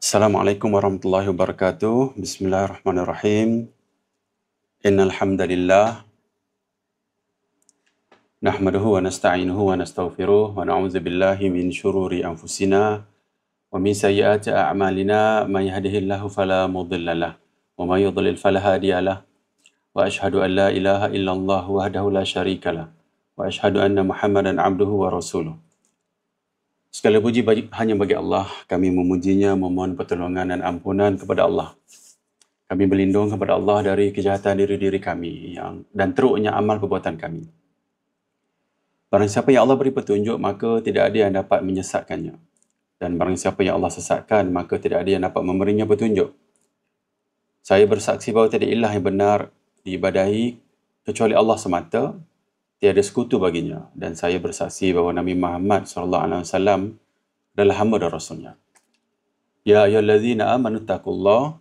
Assalamualaikum warahmatullahi wabarakatuh. Bismillahirrahmanirrahim. Innal hamdalillah nahmaduhu wa nasta'inuhu wa nastaghfiruh wa na'udzu billahi min syururi anfusina wa min sayyiati a'malina may yahdihillahu fala mudilla lahu wa may yudlil fala hadiya lahu wa asyhadu an la ilaha illallah wahdahu la syarika lahu wa asyhadu anna Muhammadan abduhu wa rasuluh. Segala puji hanya bagi Allah. Kami memujinya, memohon pertolongan dan ampunan kepada Allah. Kami berlindung kepada Allah dari kejahatan diri-diri kami dan teruknya amal perbuatan kami. Barang siapa yang Allah beri petunjuk, maka tidak ada yang dapat menyesatkannya. Dan barang siapa yang Allah sesatkan, maka tidak ada yang dapat memberinya petunjuk. Saya bersaksi bahawa tiada ilah yang benar diibadahi kecuali Allah semata, tiada sekutu baginya, dan saya bersaksi bahawa Nabi Muhammad SAW adalah hamba dan rasulnya. Ya ayyuhallazina amanu taqullaha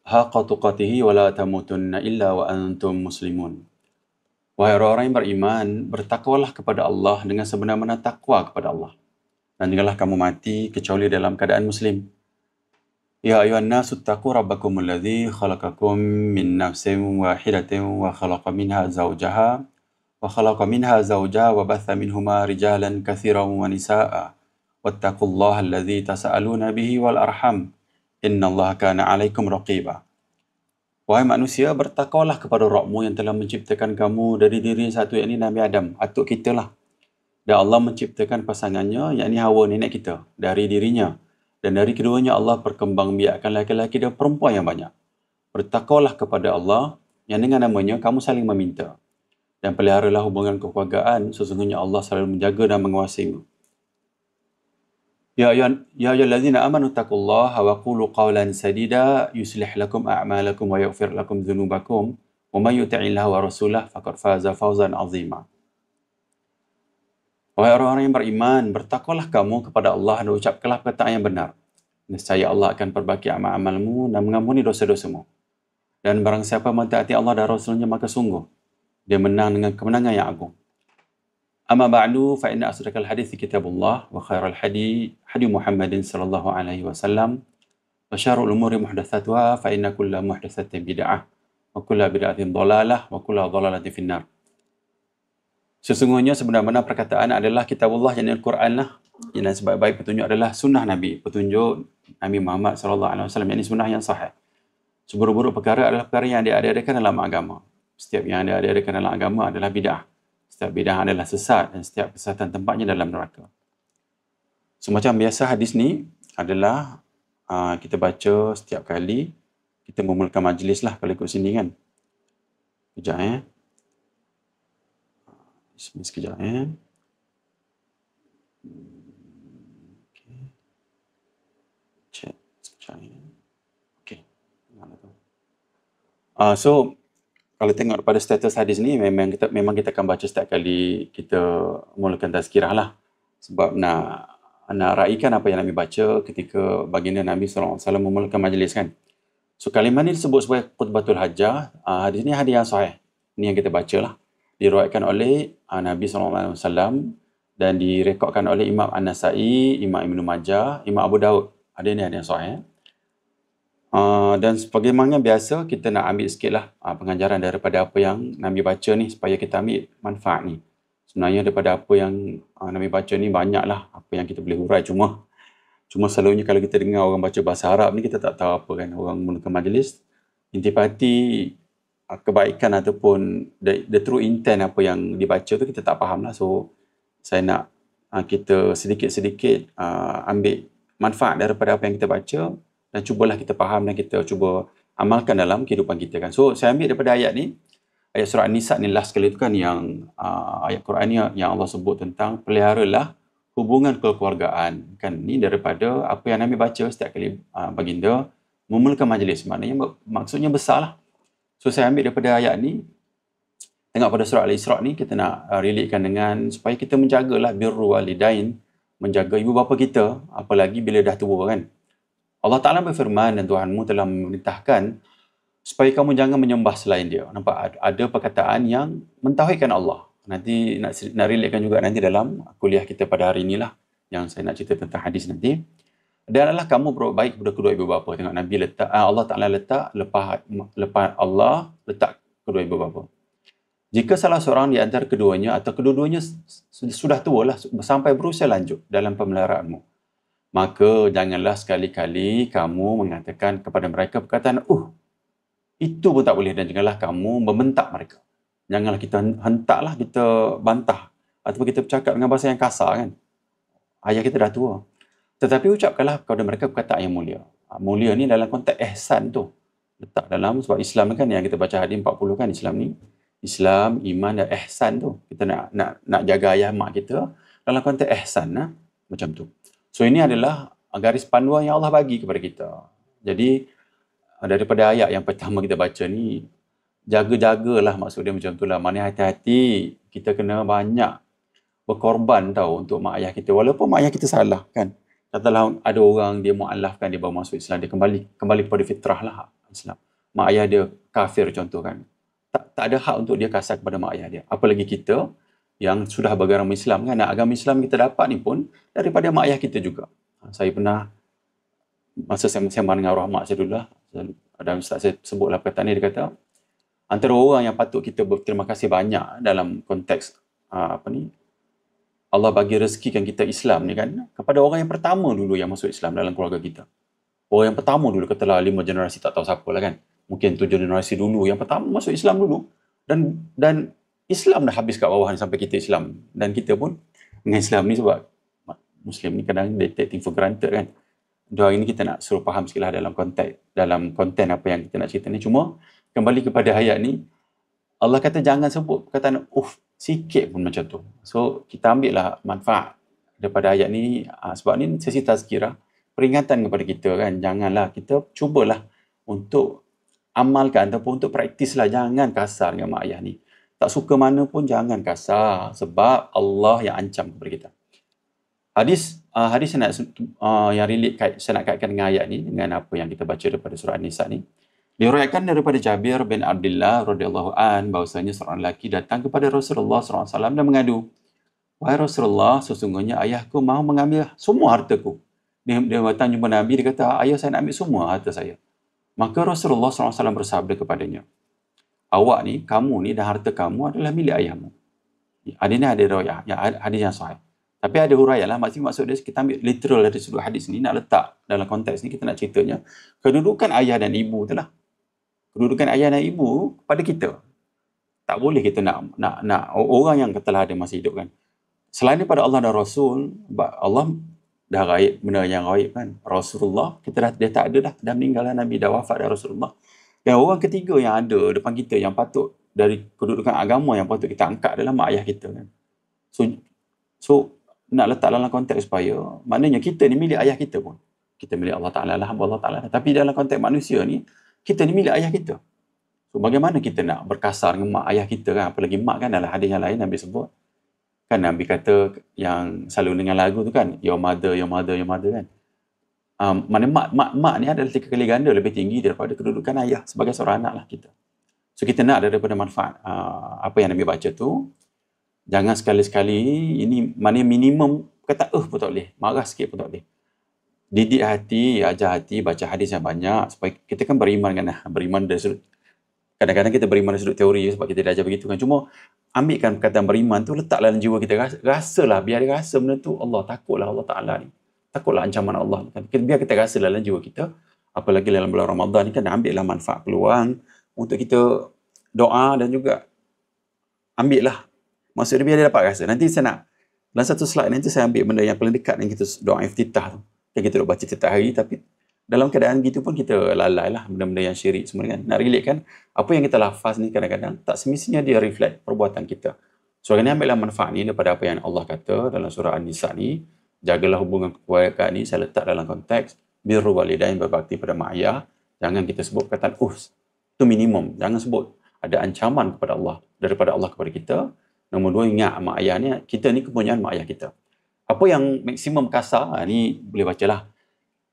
haqqa tuqatih wa la tamutunna illa wa antum muslimun. Wahai orang-orang yang beriman, bertakwalah kepada Allah dengan sebenar-benar takwa kepada Allah, dan janganlah kamu mati kecuali dalam keadaan muslim. Ya ayyuhan nasu taqu rabbakumul ladzi khalaqakum min nafsin wahidatin wa khalaqa minha zawjaha وخلق منها زوجها وبث منهما رجالا كثيرا ونساء واتقوا الله الذي تسألون به والأرحم إن الله كان عليكم رقيبا. Wahai manusia, bertakwalah kepada Rabbmu yang telah menciptakan kamu dari diri satu, yakni Nabi Adam, atuk kita lah. Dan Allah menciptakan pasangannya, yakni Hawa, nenek kita, dari dirinya. Dan dari keduanya Allah perkembangbiakkan laki-laki dan perempuan yang banyak. Bertakwalah kepada Allah yang dengan namanya kamu saling meminta. Dan peliharalah hubungan kekeluargaan, sesungguhnya Allah selalu menjaga dan menguasaimu. Ya ayyuhallazina amanu taqullaha wa qulu qawlan sadida yuslih lakum a'malakum wa yaghfir lakum dhunubakum wa may yuti'illaha wa rasulahu faqad faza fawzan 'azima. Wahai orang-orang yang beriman, bertakwalah kamu kepada Allah dan ucapkanlah perkataan yang benar. Nescaya Allah akan perbaiki amal-amalmu dan mengampuni dosa-dosamu. Dan barang siapa mentaati Allah dan Rasulnya, maka sungguh dia menang dengan kemenangan yang agung. Amma ba'du fa inna asdaqal hadits kitabullah wa khairal hadi Muhammadin sallallahu alaihi wasallam wa syarrul umuri muhdatsatuha fa inna kulla muhdatsatin bid'ah wa kulla bid'atin dhalalah wa kulla dhalalatin finnar. Sesungguhnya sebenar-benar perkataan adalah kitabullah, yakni Al-Quran lah. Yang sebaik-baik petunjuk adalah sunnah Nabi, petunjuk Nabi Muhammad sallallahu alaihi wasallam, yakni sunnah yang sahih. Seburuk-buruk perkara adalah perkara yang diadakan dalam agama. Setiap yang diadakan dalam agama adalah bid'ah. Setiap bid'ah adalah sesat dan setiap kesesatan tempatnya dalam neraka. Semacam biasa hadis ni adalah kita baca setiap kali kita memulakan majlis lah, kalau ikut sini kan. Sekejap Sekejap Okay. Check. Sekejap Okay. So, kalau tengok pada status hadis ni, memang kita akan baca setiap kali kita mulakan tazkirah lah. Sebab nak raikan apa yang Nabi baca ketika baginda Nabi SAW memulakan majlis kan. So kalimah ni disebut sebagai khutbatul hajjah. Hadis ni hadis yang sahih. Ni yang kita baca lah. Diriwayatkan oleh Nabi SAW dan direkodkan oleh Imam An-Nasai, Imam Ibn Majah, Imam Abu Daud. Ada ni hadis yang sahih. Dan sebagaimana biasa, kita nak ambil sikitlah pengajaran daripada apa yang Nabi baca ni, supaya kita ambil manfaat ni. Sebenarnya daripada apa yang Nabi baca ni, banyaklah apa yang kita boleh hurai. Cuma selalunya kalau kita dengar orang baca bahasa Arab ni, kita tak tahu apa kan. Orang mulakan majlis, intipati kebaikan ataupun the true intent apa yang dibaca tu, kita tak faham lah. So, saya nak kita sedikit-sedikit ambil manfaat daripada apa yang kita baca, dan cubalah kita faham dan kita cuba amalkan dalam kehidupan kita kan. So, saya ambil daripada ayat ni, ayat surah An-Nisa ni last sekali tu kan, yang ayat Quran ni yang Allah sebut tentang peliharalah hubungan kekeluargaan kan. Ni daripada apa yang Nabi baca setiap kali baginda memulakan majlis. Maknanya maksudnya besar lah. So, saya ambil daripada ayat ni, tengok pada surah Al-Isra ni, kita nak relatekan dengan supaya kita menjagalah birru walidain, menjaga ibu bapa kita, apalagi bila dah tua kan. Allah Ta'ala berfirman, dan Tuhanmu telah memerintahkan supaya kamu jangan menyembah selain dia. Nampak ada perkataan yang mentauhidkan Allah. Nanti nak relatekan juga nanti dalam kuliah kita pada hari inilah, yang saya nak cerita tentang hadis nanti. Dan adalah kamu berbuat baik kepada kedua ibu bapa. Tengok Nabi letak, Allah Ta'ala letak lepas Allah letak kedua ibu bapa. Jika salah seorang di antara keduanya atau kedua-duanya sudah tua lah, sampai berusia lanjut dalam pemeliharaanmu, maka janganlah sekali-kali kamu mengatakan kepada mereka perkataan, itu pun tak boleh, dan janganlah kamu membentak mereka. Janganlah kita hentaklah, kita bantah ataupun kita bercakap dengan bahasa yang kasar kan. Ayah kita dah tua. Tetapi ucapkanlah kepada mereka perkataan yang mulia. Mulia ni dalam konteks ihsan tu. Letak dalam, sebab Islam kan yang kita baca hadis 40 kan, Islam ni. Islam, iman dan ihsan tu. Kita nak jaga ayah mak kita dalam konteks ihsan lah. Macam tu. So ini adalah garis panduan yang Allah bagi kepada kita. Jadi daripada ayat yang pertama kita baca ni, jaga-jagalah, maksud dia macam tu lah. Mana hati-hati, kita kena banyak berkorban tau untuk mak ayah kita. Walaupun mak ayah kita salah kan. Katalah ada orang dia mu'alafkan, dia bawa masuk Islam, dia kembali kepada fitrah lah Islam. Mak ayah dia kafir contoh kan. Tak ada hak untuk dia kasar kepada mak ayah dia. Apalagi kita yang sudah beragama Islam kan. Agama Islam kita dapat ni pun daripada mak ayah kita juga. Saya pernah, masa saya sembang dengan arwah mak saya dulu lah, dan ustaz saya sebutlah perkataan ni, dia kata, antara orang yang patut kita berterima kasih banyak dalam konteks Allah bagi rezekikan kita Islam ni kan, kepada orang yang pertama dulu yang masuk Islam dalam keluarga kita. Orang yang pertama dulu, katalah 5 generasi, tak tahu siapa lah kan. Mungkin 7 generasi dulu, yang pertama masuk Islam dulu. Dan Islam dah habis kat bawah ni sampai kita Islam. Dan kita pun dengan Islam ni, sebab Muslim ni kadang they take for granted kan. Hari ni kita nak suruh faham sikit lah dalam konten apa yang kita nak cerita ni. Cuma kembali kepada ayat ni, Allah kata jangan sebut perkataan sikit pun macam tu. So kita ambil lah manfaat daripada ayat ni, sebab ni sesi tazkirah, peringatan kepada kita kan. Janganlah, kita cubalah untuk amalkan ataupun untuk praktis lah. Jangan kasar dengan mak ayah ni. Tak suka mana pun jangan kasar, sebab Allah yang ancam kepada kita. Hadis yang relate, saya nak kaitkan dengan ayat ni, dengan apa yang kita baca daripada surah An-Nisa ni. Diriwayatkan daripada Jabir bin Abdullah radhiyallahu an, bahawasanya seorang lelaki datang kepada Rasulullah SAW dan mengadu, "Wahai Rasulullah, sesungguhnya ayahku mahu mengambil semua hartaku." Dia datang jumpa Nabi, dia kata, "Ayah saya nak ambil semua harta saya." Maka Rasulullah SAW bersabda kepadanya, "Awak ni, kamu ni dan harta kamu adalah milik ayahmu." Hadis ni ada riwayat, hadis yang sahih. Tapi ada huraian lah, maksud dia kita ambil literal dari sudut hadis ni, nak letak dalam konteks ni, kita nak ceritanya kedudukan ayah dan ibu tu lah. Kedudukan ayah dan ibu pada kita. Tak boleh kita nak orang yang telah ada masih hidup kan. Selain daripada Allah dan Rasul, Allah dah gaib, benda yang gaib kan. Rasulullah, dia tak ada dah. Dah meninggal lah Nabi, dah wafat dah Rasulullah. Dan orang ketiga yang ada depan kita, yang patut dari kedudukan agama yang patut kita angkat adalah mak ayah kita kan. So nak letak dalam konteks supaya, maknanya kita ni milik ayah kita pun. Kita milik Allah Ta'ala lah, hamba Allah Ta'ala. Tapi dalam konteks manusia ni, kita ni milik ayah kita. So bagaimana kita nak berkasar dengan mak ayah kita kan. Apalagi mak kan, dalam hadis yang lain Nabi sebut. Kan Nabi kata yang selalu dengan lagu tu kan, your mother, your mother, your mother kan. Mana mak ni adalah 3 kali ganda lebih tinggi daripada kedudukan ayah sebagai seorang anak lah kita. So kita nak daripada manfaat apa yang Nabi baca tu. Jangan sekali-sekali, ini mana minimum, kata pun tak boleh, marah sikit pun tak boleh. Didik hati, ajar hati, baca hadis yang banyak, supaya kita kan beriman dari sudut, kadang-kadang kita beriman dari sudut teori sebab kita dah ajar begitu kan. Cuma ambilkan perkataan beriman tu, letaklah dalam jiwa kita, rasalah, biar dia rasa benda tu, Allah, takutlah Allah Ta'ala ni, takutlah ancaman Allah kan. Biar kita rasa dalam jiwa kita, apalagi dalam bulan Ramadan ni kan, ambillah manfaat peluang untuk kita doa, dan juga ambillah, maksud dia biar dia dapat rasa. Nanti saya nak, dalam satu slide nanti saya ambil benda yang paling dekat dengan kita doa iftitah tu. Kan kita duk baca setiap hari, tapi dalam keadaan gitu pun kita lalai lah benda-benda yang syirik semua kan. Nak relate kan, apa yang kita lafaz ni kadang-kadang tak semestinya dia reflect perbuatan kita. So kena ambillah manfaat ni daripada apa yang Allah kata dalam surah An-Nisa ni. Jagalah hubungan keluarga ni, saya letak dalam konteks birrul walidain, berbakti pada mak ayah. Jangan kita sebut perkataan itu minimum. Jangan sebut ada ancaman kepada Allah, daripada Allah kepada kita. Nombor 2, ingat mak ayah ni, kita ni kepunyaan mak ayah kita. Apa yang maksimum kasar, ni boleh bacalah.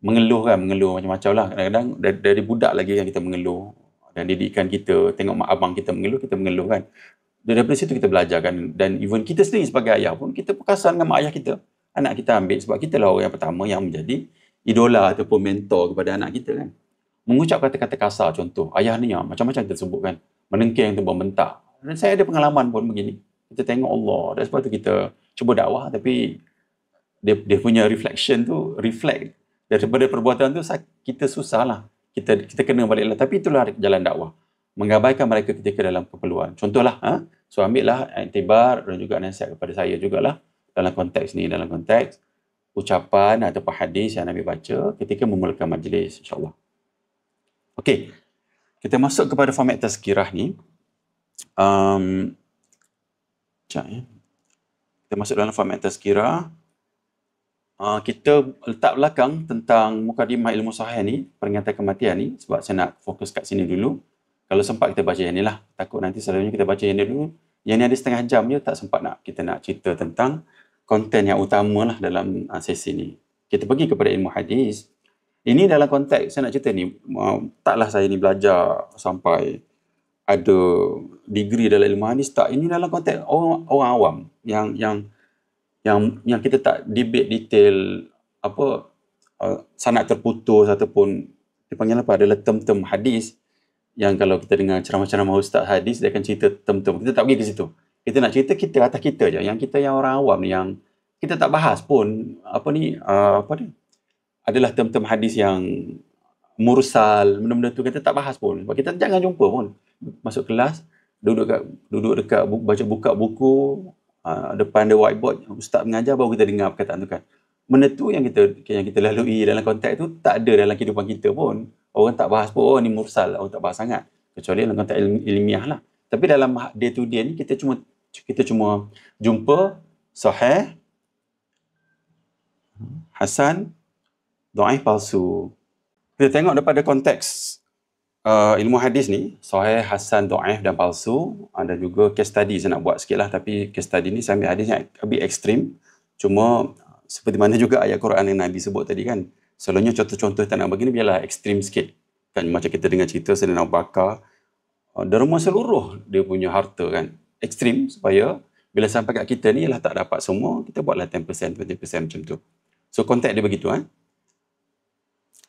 Mengeluh macam-macam lah. Kadang-kadang dari budak lagi yang kita mengeluh. Dan didikan kita, tengok mak abang kita mengeluh kan. Daripada situ kita belajar kan. Dan even kita sendiri sebagai ayah pun, kita perkasar dengan mak ayah kita. Anak kita ambil, sebab kita lah orang yang pertama yang menjadi idola ataupun mentor kepada anak kita kan. Mengucap kata-kata kasar contoh, ayah ni macam-macam kita sebut kan, menengking tu membentak. Dan saya ada pengalaman pun begini. Kita tengok Allah, dan sebab tu kita cuba dakwah, tapi dia punya reflection tu, reflect daripada perbuatan tu, kita susah lah. Kita kena balik lah. Tapi itulah jalan dakwah. Mengabaikan mereka ketika dalam keperluan. Contohlah, so ambillah iktibar dan juga nasihat kepada saya jugalah dalam konteks ni, dalam konteks ucapan atau hadis yang Nabi baca ketika memulakan majlis, insyaAllah. Okey, kita masuk kepada format tazkirah ni. Sekejap ya. Kita masuk dalam format tazkirah. Kita letak belakang tentang mukadimah ilmu sahih ni, peringatan kematian ni, sebab saya nak fokus kat sini dulu. Kalau sempat kita baca yang ni lah. Takut nanti selalunya kita baca yang ni dulu. Yang ni ada setengah jam je, tak sempat kita nak cerita tentang konten yang utama lah dalam sesi ni. Kita pergi kepada ilmu hadis. Ini dalam konteks, saya nak cerita ni, taklah saya ni belajar sampai ada degree dalam ilmu hadis, tak. Ini dalam konteks orang awam yang kita tak debate detail sanad terputus ataupun dipanggil apa, adalah term-term hadis yang kalau kita dengar ceramah-ceramah ustaz hadis, dia akan cerita term-term. Kita tak pergi ke situ. Kita nak cerita kita atas kita je. Yang kita yang orang awam ni, yang kita tak bahas pun adalah term-term hadis yang mursal, benda-benda tu kita tak bahas pun. Sebab kita jangan jumpa pun. Masuk kelas, duduk dekat baca buka buku, depan ada whiteboard, ustaz mengajar, baru kita dengar perkataan tu kan. Benda tu yang kita lalui dalam konteks tu tak ada dalam kehidupan kita pun. Orang tak bahas pun, ni mursal, orang tak bahas sangat. Kecuali dalam konteks ilmiah lah. Tapi dalam day to day ni kita cuma jumpa sahih, hasan, dhaif, palsu. Kita tengok daripada konteks ilmu hadis ni, sahih, hasan, dhaif dan palsu. Ada juga case study saya nak buat sikit lah, tapi case study ni saya ambil hadis yang a bit ekstrim. Cuma seperti mana juga ayat Quran yang Nabi sebut tadi kan, selalunya contoh-contoh tak nak bagi ni biarlah ekstrim sikit. Kan macam kita dengar cerita Saidina Abu Bakar, derma seluruh dia punya harta kan. Ekstrim supaya bila sampai kat kita ni lah tak dapat semua, kita buatlah 10%, 20% macam tu. So konteks dia begitu kan.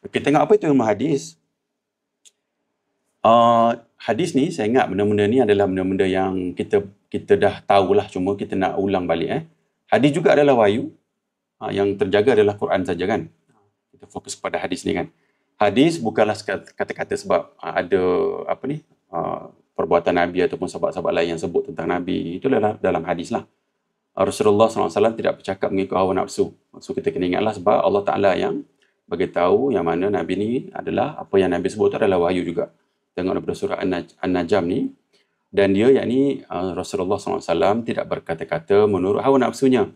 Okay, tengok apa itu ilmu hadis. Hadis ni saya ingat benda-benda ni adalah benda-benda yang kita dah tahulah, cuma kita nak ulang balik. Hadis juga adalah wahyu. Yang terjaga adalah Quran saja kan. Kita fokus pada hadis ni kan. Hadis bukanlah kata-kata sebab ada perbuatan Nabi ataupun sahabat-sahabat lain yang sebut tentang Nabi. Itulah dalam hadis lah. Rasulullah SAW tidak bercakap mengikut hawa nafsu. So kita kena ingatlah sebab Allah Ta'ala yang bagi tahu yang mana Nabi ni adalah, apa yang Nabi sebut itu adalah wahyu juga. Tengok daripada surah An-Najm ni. Dan dia yakni Rasulullah SAW tidak berkata-kata menurut hawa nafsunya.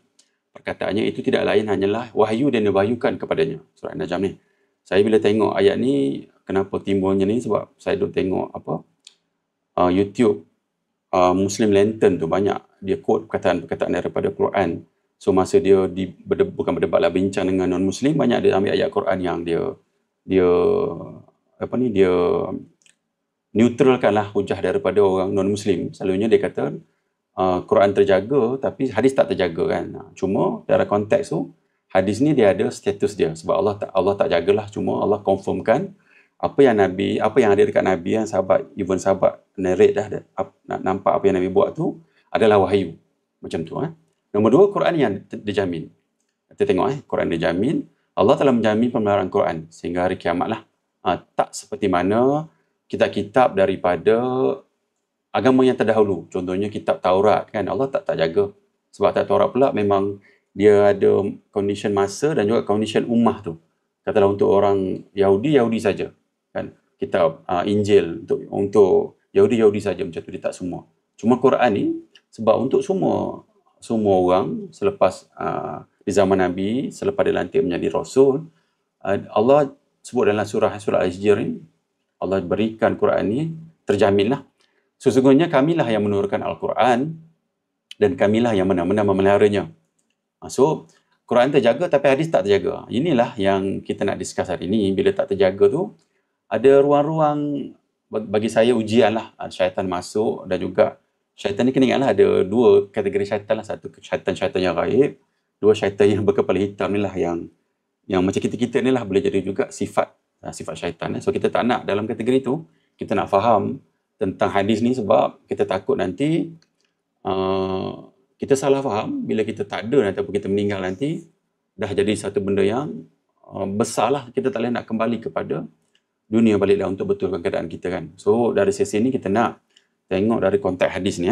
Perkataannya itu tidak lain hanyalah wahyu dan diwahyukan kepadanya. Surah An-Najm ni. Saya bila tengok ayat ni, kenapa timbulnya ni, sebab saya duk tengok YouTube Muslim Lantern tu, banyak dia quote perkataan-perkataan daripada Quran. So masa dia bukan berdebat lah, bincang dengan non-Muslim, banyak dia ambil ayat Quran yang dia neutralkanlah hujah daripada orang non-Muslim. Selalunya dia kata Quran terjaga tapi hadis tak terjaga kan. Cuma dalam konteks tu, hadis ni dia ada status dia sebab Allah tak jagalah, cuma Allah confirmkan apa yang ada dekat Nabi, yang sahabat narrate dah nampak apa yang Nabi buat tu adalah wahyu. Macam tu. Nombor dua, Quran yang dijamin. Kita tengok Quran dijamin. Allah telah menjamin pemeliharaan Quran sehingga hari kiamat lah. Tak seperti mana kitab-kitab daripada agama yang terdahulu. Contohnya kitab Taurat kan, Allah tak jaga. Sebab kitab Taurat pula memang dia ada condition masa dan juga condition ummah tu. Katalah untuk orang Yahudi saja. Kan? Kitab Injil untuk Yahudi saja, macam tu, dia tak semua. Cuma Quran ni sebab untuk semua orang selepas di zaman Nabi, selepas dia lantik menjadi Rasul, Allah sebut dalam surah Al-Hijr ni, Allah berikan Quran ni terjaminlah. Sesungguhnya kamilah yang menurunkan Al-Quran dan kamilah yang benar-benar memeliharanya. So, Quran terjaga tapi hadis tak terjaga. Inilah yang kita nak discuss hari ini. Bila tak terjaga tu, ada ruang-ruang bagi saya ujian lah. Syaitan masuk, dan juga syaitan ni kena ingatlah ada dua kategori syaitan lah. Satu syaitan yang gaib, dua syaitan yang berkepala hitam ni lah yang yang macam kita-kita ni lah boleh jadi juga sifat syaitan. So kita tak nak dalam kategori tu, kita nak faham tentang hadis ni sebab kita takut nanti kita salah faham bila kita tak ada ataupun kita meninggal nanti, dah jadi satu benda yang besar lah. Kita tak boleh nak kembali kepada dunia balik dah untuk betulkan keadaan kita kan. So dari sesi ni kita nak tengok dari konteks hadis ni.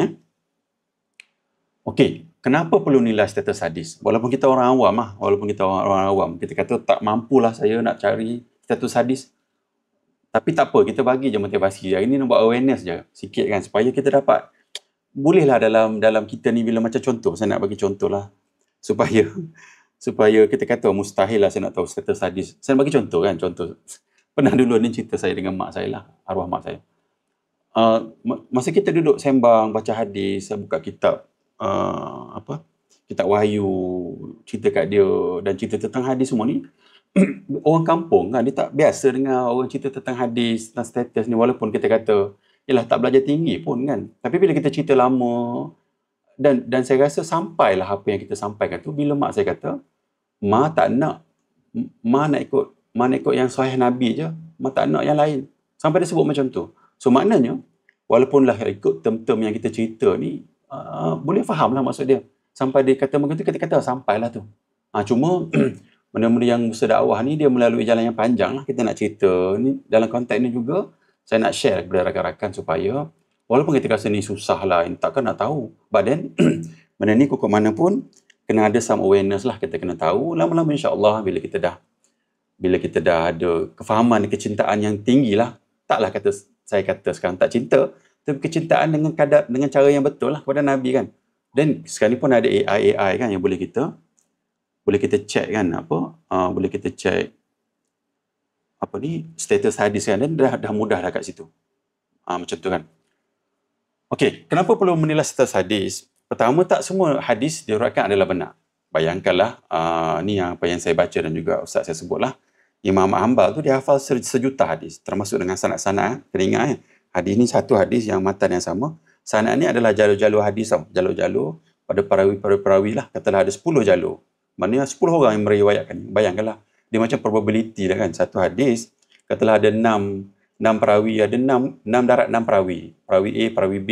Okey, kenapa perlu nilai status hadis? Walaupun kita orang awam, kita kata tak mampulah saya nak cari status hadis. Tapi tak apa, kita bagi je motivasi. Hari ni nak buat awareness je sikit kan, supaya kita dapat, bolehlah dalam kita ni bila macam contoh, saya nak bagi contoh lah supaya kita kata mustahil lah saya nak tahu status hadis. Saya nak bagi contoh kan, contoh. Pernah dulu ni cerita saya dengan mak saya lah, arwah mak saya. Masa kita duduk sembang, baca hadis, saya buka kitab, kitab Wahyu, cerita kat dia dan cerita tentang hadis semua ni, orang kampung kan, dia tak biasa dengar orang cerita tentang hadis, tentang status ni, walaupun kita kata, yelah tak belajar tinggi pun kan. Tapi bila kita cerita lama, dan saya rasa sampailah apa yang kita sampaikan tu, bila mak saya kata, Ma nak ikut yang sahih Nabi je, Ma tak nak yang lain. Sampai dia sebut macam tu. So maknanya, walaupun lah ikut term-term yang kita cerita ni, boleh faham lah maksud dia. Sampai dia kata macam tu, kita kata sampailah tu. Cuma, benda-benda yang berdakwah ni, dia melalui jalan yang panjang lah. Kita nak cerita ni, dalam konteks ni juga, saya nak share kepada rakan-rakan supaya, walaupun kita rasa ni susah lah, takkan nak tahu. But then, benda ni kok mana pun, kena ada some awareness lah, kita kena tahu. Lama-lama insyaAllah, bila kita dah ada kefahaman, kecintaan yang tinggi lah, taklah saya kata sekarang tak cinta, tapi kecintaan dengan cara yang betul lah kepada Nabi kan. Dan sekarang ni pun ada AI kan yang boleh kita check kan, boleh kita check status hadis kan, dan dah mudah dah kat situ. Macam tu kan. Okey, kenapa perlu menilai status hadis? Pertama, tak semua hadis diuraikan adalah benar. Bayangkanlah, ni apa yang saya baca dan juga Ustaz saya sebutlah, Imam Hanbal tu dia hafal sejuta hadis, termasuk dengan sanad-sanad. Kena ingat hadis ni satu hadis yang matan yang sama. Sanad ni adalah jalur-jalur hadis tau. Jalur-jalur pada perawi lah. Katalah ada 10 jalur. Maknanya 10 orang yang meriwayatkan. Bayangkanlah. Dia macam probability dah kan. Satu hadis, katalah ada 6 perawi, ada 6 darat 6 perawi. Perawi A, perawi B,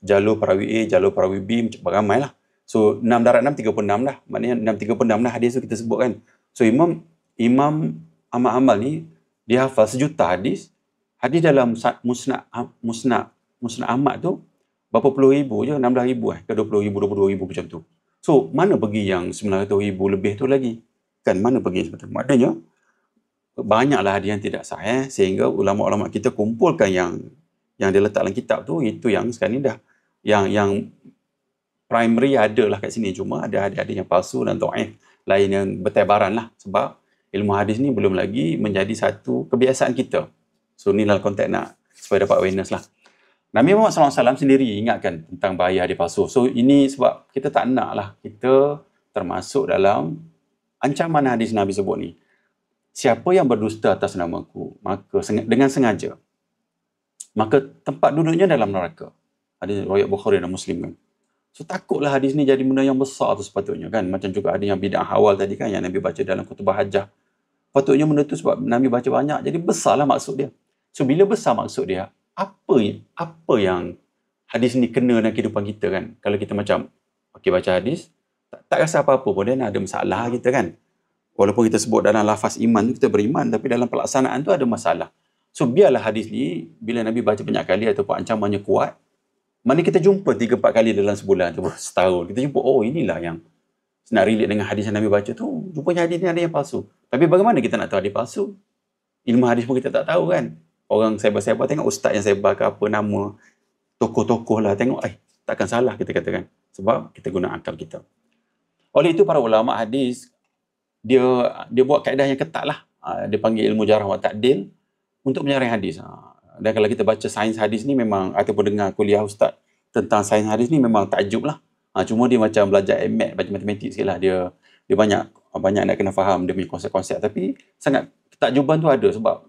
jalur perawi A, jalur perawi B, macam ramai lah. So 6 darat 6, 36 dah. Maknanya 36 dah hadis tu kita sebut kan. So Imam Ahmad Hanbal ni, dia hafal sejuta hadis. Hadis dalam Musnad Ahmad tu, berapa puluh ribu je, 16,000 ke 20,000, 22,000 macam tu. So, mana pergi yang 900,000 lebih tu lagi? Kan, mana pergi sebetulnya? Maknanya, banyaklah hadis yang tidak sahih, sehingga ulama-ulama kita kumpulkan yang dia letak dalam kitab tu, itu yang sekarang ni dah, yang primary adalah kat sini, cuma ada hadis yang palsu dan dhaif lain yang bertebaran lah, sebab ilmu hadis ni belum lagi menjadi satu kebiasaan kita. So, ni dalam konteks nak supaya dapat awareness lah. Nabi Muhammad SAW sendiri ingatkan tentang bahaya hadis palsu. So, ini sebab kita tak nak lah kita termasuk dalam ancaman hadis Nabi sebut ni. Siapa yang berdusta atas namaku, maka dengan sengaja, maka tempat duduknya dalam neraka. Hadis riwayat Bukhari dan Muslim kan. So, takutlah hadis ni jadi benda yang besar tu sepatutnya kan. Macam juga ada yang bid'ah awal tadi kan, yang Nabi baca dalam khutbah hajjah. Patutnya benda tu sebab Nabi baca banyak, jadi besarlah maksud dia. So, bila besar maksud dia, apa yang hadis ni kena dalam kehidupan kita kan? Kalau kita macam, baca hadis, tak rasa apa-apa pun, dia ada masalah kita kan? Walaupun kita sebut dalam lafaz iman tu, kita beriman, tapi dalam pelaksanaan tu ada masalah. So, biarlah hadis ni, bila Nabi baca banyak kali ataupun ancamannya kuat, mana kita jumpa 3-4 kali dalam sebulan atau setahun, kita jumpa, inilah yang nak relate dengan hadis yang Nabi baca tu, rupanya hadis ni ada yang palsu. Tapi bagaimana kita nak tahu hadis palsu? Ilmu hadis pun kita tak tahu kan? Orang sebar-sebar, tengok ustaz yang sebar ke apa nama, tokoh-tokoh lah, tengok, takkan salah kita katakan. Sebab kita guna akal kita. Oleh itu, para ulama hadis, dia buat kaedah yang ketat lah. Dia panggil ilmu jarh wa ta'dil untuk menyaring hadis. Dan kalau kita baca sains hadis ni memang, ataupun dengar kuliah ustaz tentang sains hadis ni memang takjub lah. Cuma dia macam belajar MAT, baca matematik sikit lah. Dia banyak nak kena faham dia punya konsep-konsep. Tapi sangat ketakjuban tu ada sebab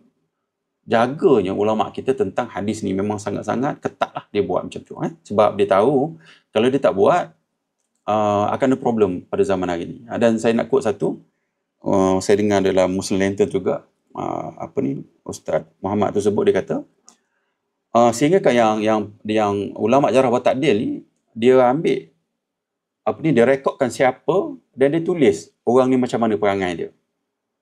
jaganya ulama kita tentang hadis ni memang sangat-sangat ketat lah dia buat macam tu. Sebab dia tahu kalau dia tak buat, akan ada problem pada zaman hari ni. Dan saya nak quote satu, saya dengar dalam Muslim Lantern juga, Ustaz Muhammad tu sebut, dia kata sehingga kan yang ulama jarah wa ta'dil ni, dia ambil dia rekodkan siapa dan dia tulis orang ni macam mana perangai dia.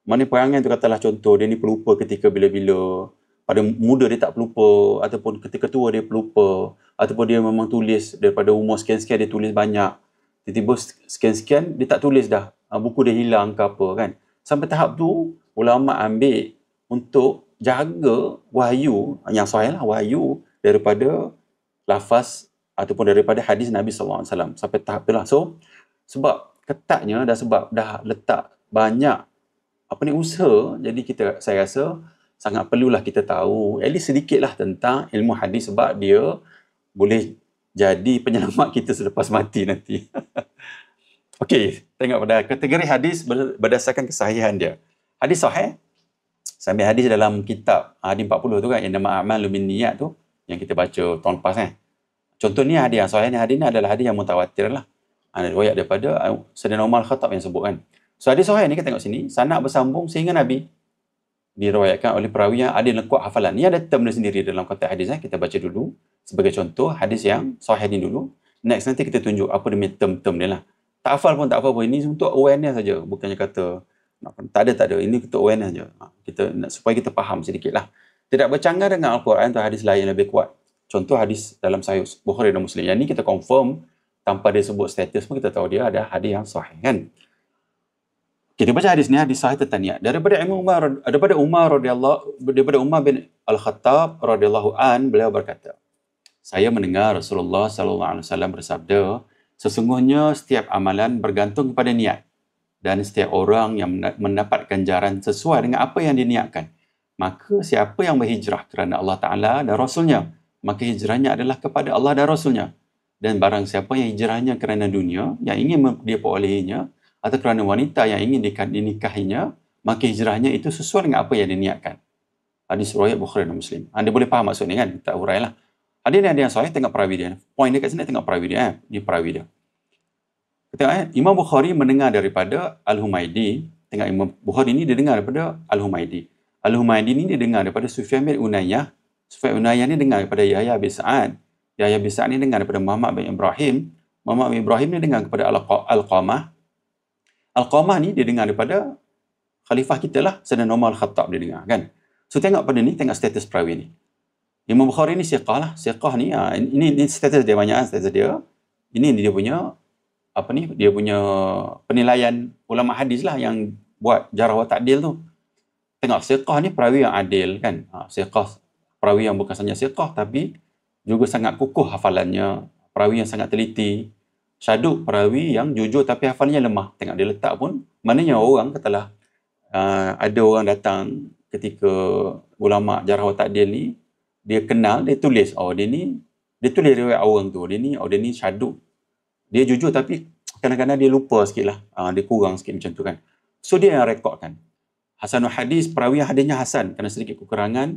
Mana perangai tu, katalah contoh dia ni pelupa ketika bila-bila, pada muda dia tak pelupa, ataupun ketika tua dia pelupa, ataupun dia memang tulis daripada umur sekian-sekian dia tulis banyak, tiba-tiba sekian-sekian dia tak tulis dah, buku dia hilang ke apa kan. Sampai tahap tu ulama ambil untuk jaga wahyu yang sahih lah, wahyu daripada lafaz ataupun daripada hadis Nabi SAW sampai tahap tu lah. So sebab ketatnya dan sebab dah letak banyak usaha, jadi saya rasa sangat perlulah kita tahu at least sedikit lah tentang ilmu hadis, sebab dia boleh jadi penyelamat kita selepas mati nanti. Okey, tengok pada kategori hadis berdasarkan kesahihan dia. Hadis sahih, sambil hadis dalam kitab hadis 40 tu kan, innama a'malu binniyat tu yang kita baca tahun lepas kan. Contoh ni hadis yang sahih ni, hadis ni adalah hadis yang mutawatir lah. Riwayat daripada Sayyidina Umar Al-Khattab yang sebut kan. So hadis sahih ni kita tengok sini, sanad bersambung sehingga Nabi, diriwayatkan oleh perawi yang adil dan kuat hafalan. Ni ada term dia sendiri dalam konteks hadis. Kita baca dulu sebagai contoh hadis yang sahih ni dulu. Next nanti kita tunjuk apa dia term-term dia lah. Tak hafal pun tak apa-apa. Ini untuk awareness saja. Bukannya kata tak ada. Ini untuk awareness saja. Supaya kita faham sedikit lah. Tidak bercanggah dengan Al-Quran atau hadis lain yang lebih kuat. Contoh hadis dalam Sahih Bukhari dan Muslim. Yang ni kita confirm tanpa dia sebut status pun kita tahu dia ada hadis yang sahih kan. Kita baca hadis ni, hadis sahih tentang niat. Daripada Umar bin Al-Khattab radhiyallahu an, beliau berkata, saya mendengar Rasulullah sallallahu alaihi wasallam bersabda, sesungguhnya setiap amalan bergantung kepada niat, dan setiap orang yang mendapat ganjaran sesuai dengan apa yang diniatkan. Maka siapa yang berhijrah kerana Allah Ta'ala dan Rasulnya, maka hijrahnya adalah kepada Allah dan Rasulnya. Dan barang siapa yang hijrahnya kerana dunia yang ingin dia perolehinya, atau kerana wanita yang ingin dinikahinya, maka hijrahnya itu sesuai dengan apa yang diniatkan. Hadis riwayat Bukhari dan Muslim. Anda boleh faham maksud ni kan? Tak urailah. Hadis ni ada yang sahih, tengok perawi dia. Poin dia kat sini, tengok perawi dia. Ni perawi dia. Tengok Imam Bukhari mendengar daripada Al-Humaidi. Tengok Imam Bukhari ni dia dengar daripada Al-Humaidi. Al-Humaidi ni dia dengar daripada Sufyan bin Unayyah. Sufyan bin Unayyah ni dengar daripada Yahya bin Sa'ad. Yahya bin Sa'ad ni dengar daripada Muhammad bin Ibrahim. Muhammad bin Ibrahim ni dengar kepada Al-Qamah. Al-Qamah ni dia dengar daripada khalifah kita lah, Sayyidina Umar Al-Khattab dia dengar kan. So tengok pada ni, tengok status perawi ni. Imam Bukhari ni siqah lah. Siqah ni, ini status dia banyak, status dia. Ini dia punya, dia punya penilaian ulama hadis lah yang buat jarah wa ta'dil tu. Tengok, siqah ni perawi yang adil kan. Siqah, perawi yang bukan sahaja siqah, tapi juga sangat kukuh hafalannya. Perawi yang sangat teliti. Syaduk, perawi yang jujur tapi hafalannya lemah. Tengok dia letak pun, maknanya orang katalah ada orang datang ketika ulama jarah wa ta'dil ni, dia kenal, dia tulis, dia tulis riwayat orang tu, dia ni syaduk. Dia jujur tapi kadang-kadang dia lupa sikit lah, dia kurang sikit macam tu kan. So dia yang rekodkan. Hasanul hadis, perawi yang hadisnya hasan, kerana sedikit kekurangan.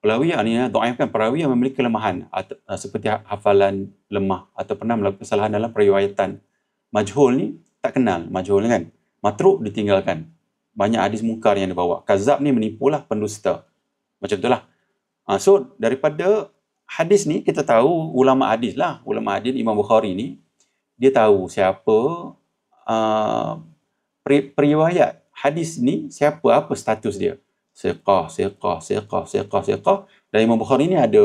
Perawi yang ni dhaifkan, perawi yang memiliki kelemahan seperti hafalan lemah atau pernah melakukan kesalahan dalam periwayatan. Majhul ni tak kenal, majhul kan. Matruk ditinggalkan. Banyak hadis mungkar yang dibawa. Kazab ni menipulah, pendusta. Macam itulah. So daripada hadis ni kita tahu ulama hadis lah, ulama hadis Imam Bukhari ni dia tahu siapa periwayat hadis ni, siapa, apa status dia. Siqah. Dan Imam Bukhari ni ada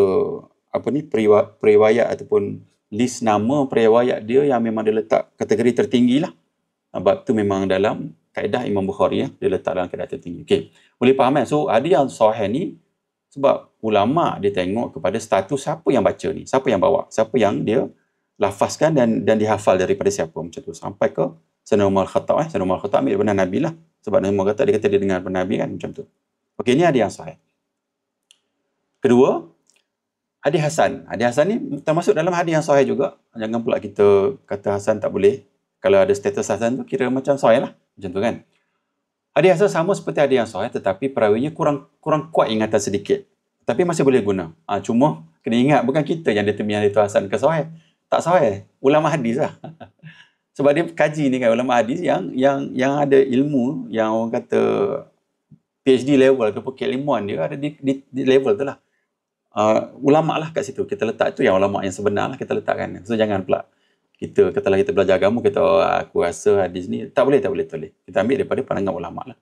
periwayat ataupun list nama periwayat dia yang memang dia letak kategori tertinggi lah. Sebab tu memang dalam kaedah Imam Bukhari dia letak dalam kaedah tertinggi. Okey, boleh faham kan? So hadis yang sahih ni sebab ulama dia tengok kepada status siapa yang baca ni, siapa yang bawa, siapa yang dia lafazkan dan dihafal daripada siapa, macam tu sampai ke Sayyidina Umar Al-Khattab. Sayyidina Umar Al-Khattab ambil daripada Nabi lah, sebab Nabi kata dia dengar daripada Nabi kan, macam tu. Okey, ni hadis yang sahih. Kedua, hadis hasan. Hadis hasan ni termasuk dalam hadis yang sahih juga. Jangan pula kita kata hasan tak boleh. Kalau ada status hasan tu kira macam sahih lah, macam tu kan. Hadis hasan sama seperti hadis yang sahih, tetapi perawinya kurang kuat ingatan sedikit. Tapi masih boleh guna. Cuma kena ingat bukan kita yang determine itu hasan ke sahih. Tak sahih, ulama hadis lah. Sebab dia kaji ni kan, ulama hadis yang ada ilmu, yang orang kata PhD level ataupun keilmuan dia ada di level tu lah. Ulama lah kat situ. Kita letak tu yang ulama yang sebenar lah kita letakkan. So jangan pula kita katalah kita belajar agama, kita aku rasa hadis ni tak boleh. Kita ambil daripada pandangan ulama lah.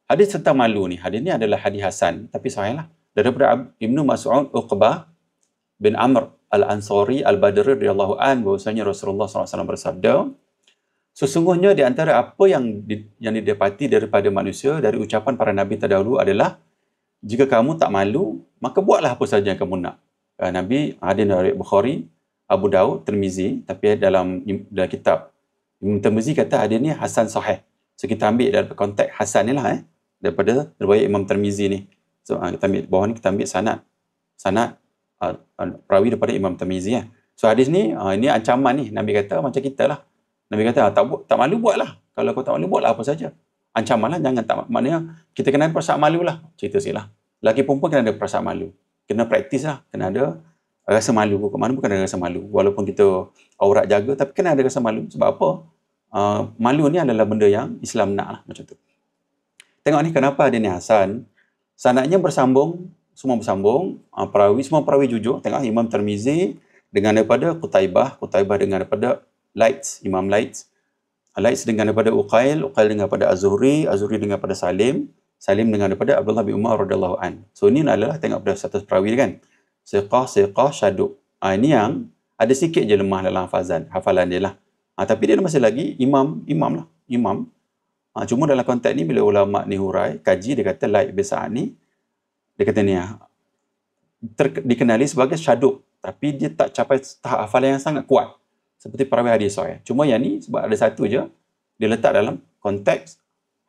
Hadis tentang malu ni, hadis ni adalah hadis hasan tapi sahih lah. Daripada Ibnu Mas'ud Uqbah bin Amr Al-Ansari Al-Badri radhiyallahu an, bahwasanya Rasulullah SAW bersabda, sesungguhnya di antara apa yang didapati daripada manusia dari ucapan para nabi terdahulu adalah, jika kamu tak malu, maka buatlah apa saja yang kamu nak. Nabi, hadis dari Bukhari, Abu Daud, Tirmizi, tapi dalam kitab Ibn Tirmizi kata hadis ni hasan sahih. So kita ambil dari konteks hasan ni lah, daripada riwayat Imam Tirmizi ni. So kita ambil bawah ni, kita ambil sanad perawi daripada Imam Tirmizi . So hadis ni, ini ancaman ni. Nabi kata macam kita lah. Nabi kata tak malu buatlah. Kalau kau tak malu buatlah apa saja. Ancaman lah, jangan tak. Maknanya kita kena ada perasaan malu lah. Cerita sikit lah. Lelaki perempuan kena ada perasaan malu. Kena praktis lah. Kena ada rasa malu. Ke mana pun kena ada rasa malu. Walaupun kita aurat jaga, tapi kena ada rasa malu. Sebab apa? Malu ni adalah benda yang Islam nak lah. Macam tu. Tengok ni kenapa hadis ni hasan. Sanadnya bersambung. Semua bersambung. Perawi, semua perawi jujur. Tengok Imam Tirmizi dengan daripada Qutaibah dengan daripada Imam Laits dengan daripada Uqail dengan daripada Az-Zuhri dengan daripada Salim dengan daripada Abdullah bin Umar radhiyallahu an. So ini adalah tengok pada status perawi kan. Siqah, syaduk. Ini yang ada sikit je lemah dalam hafalan dia lah. Tapi dia masih lagi imam lah. Cuma dalam konteks ni bila ulama ni hurai, kaji, dia kata Laits bin Sa'ad ni, dia kata ni dikenali sebagai syaduk, tapi dia tak capai tahap hafalan yang sangat kuat seperti perawi hadis sahih. Cuma yang ni sebab ada satu je, dia letak dalam konteks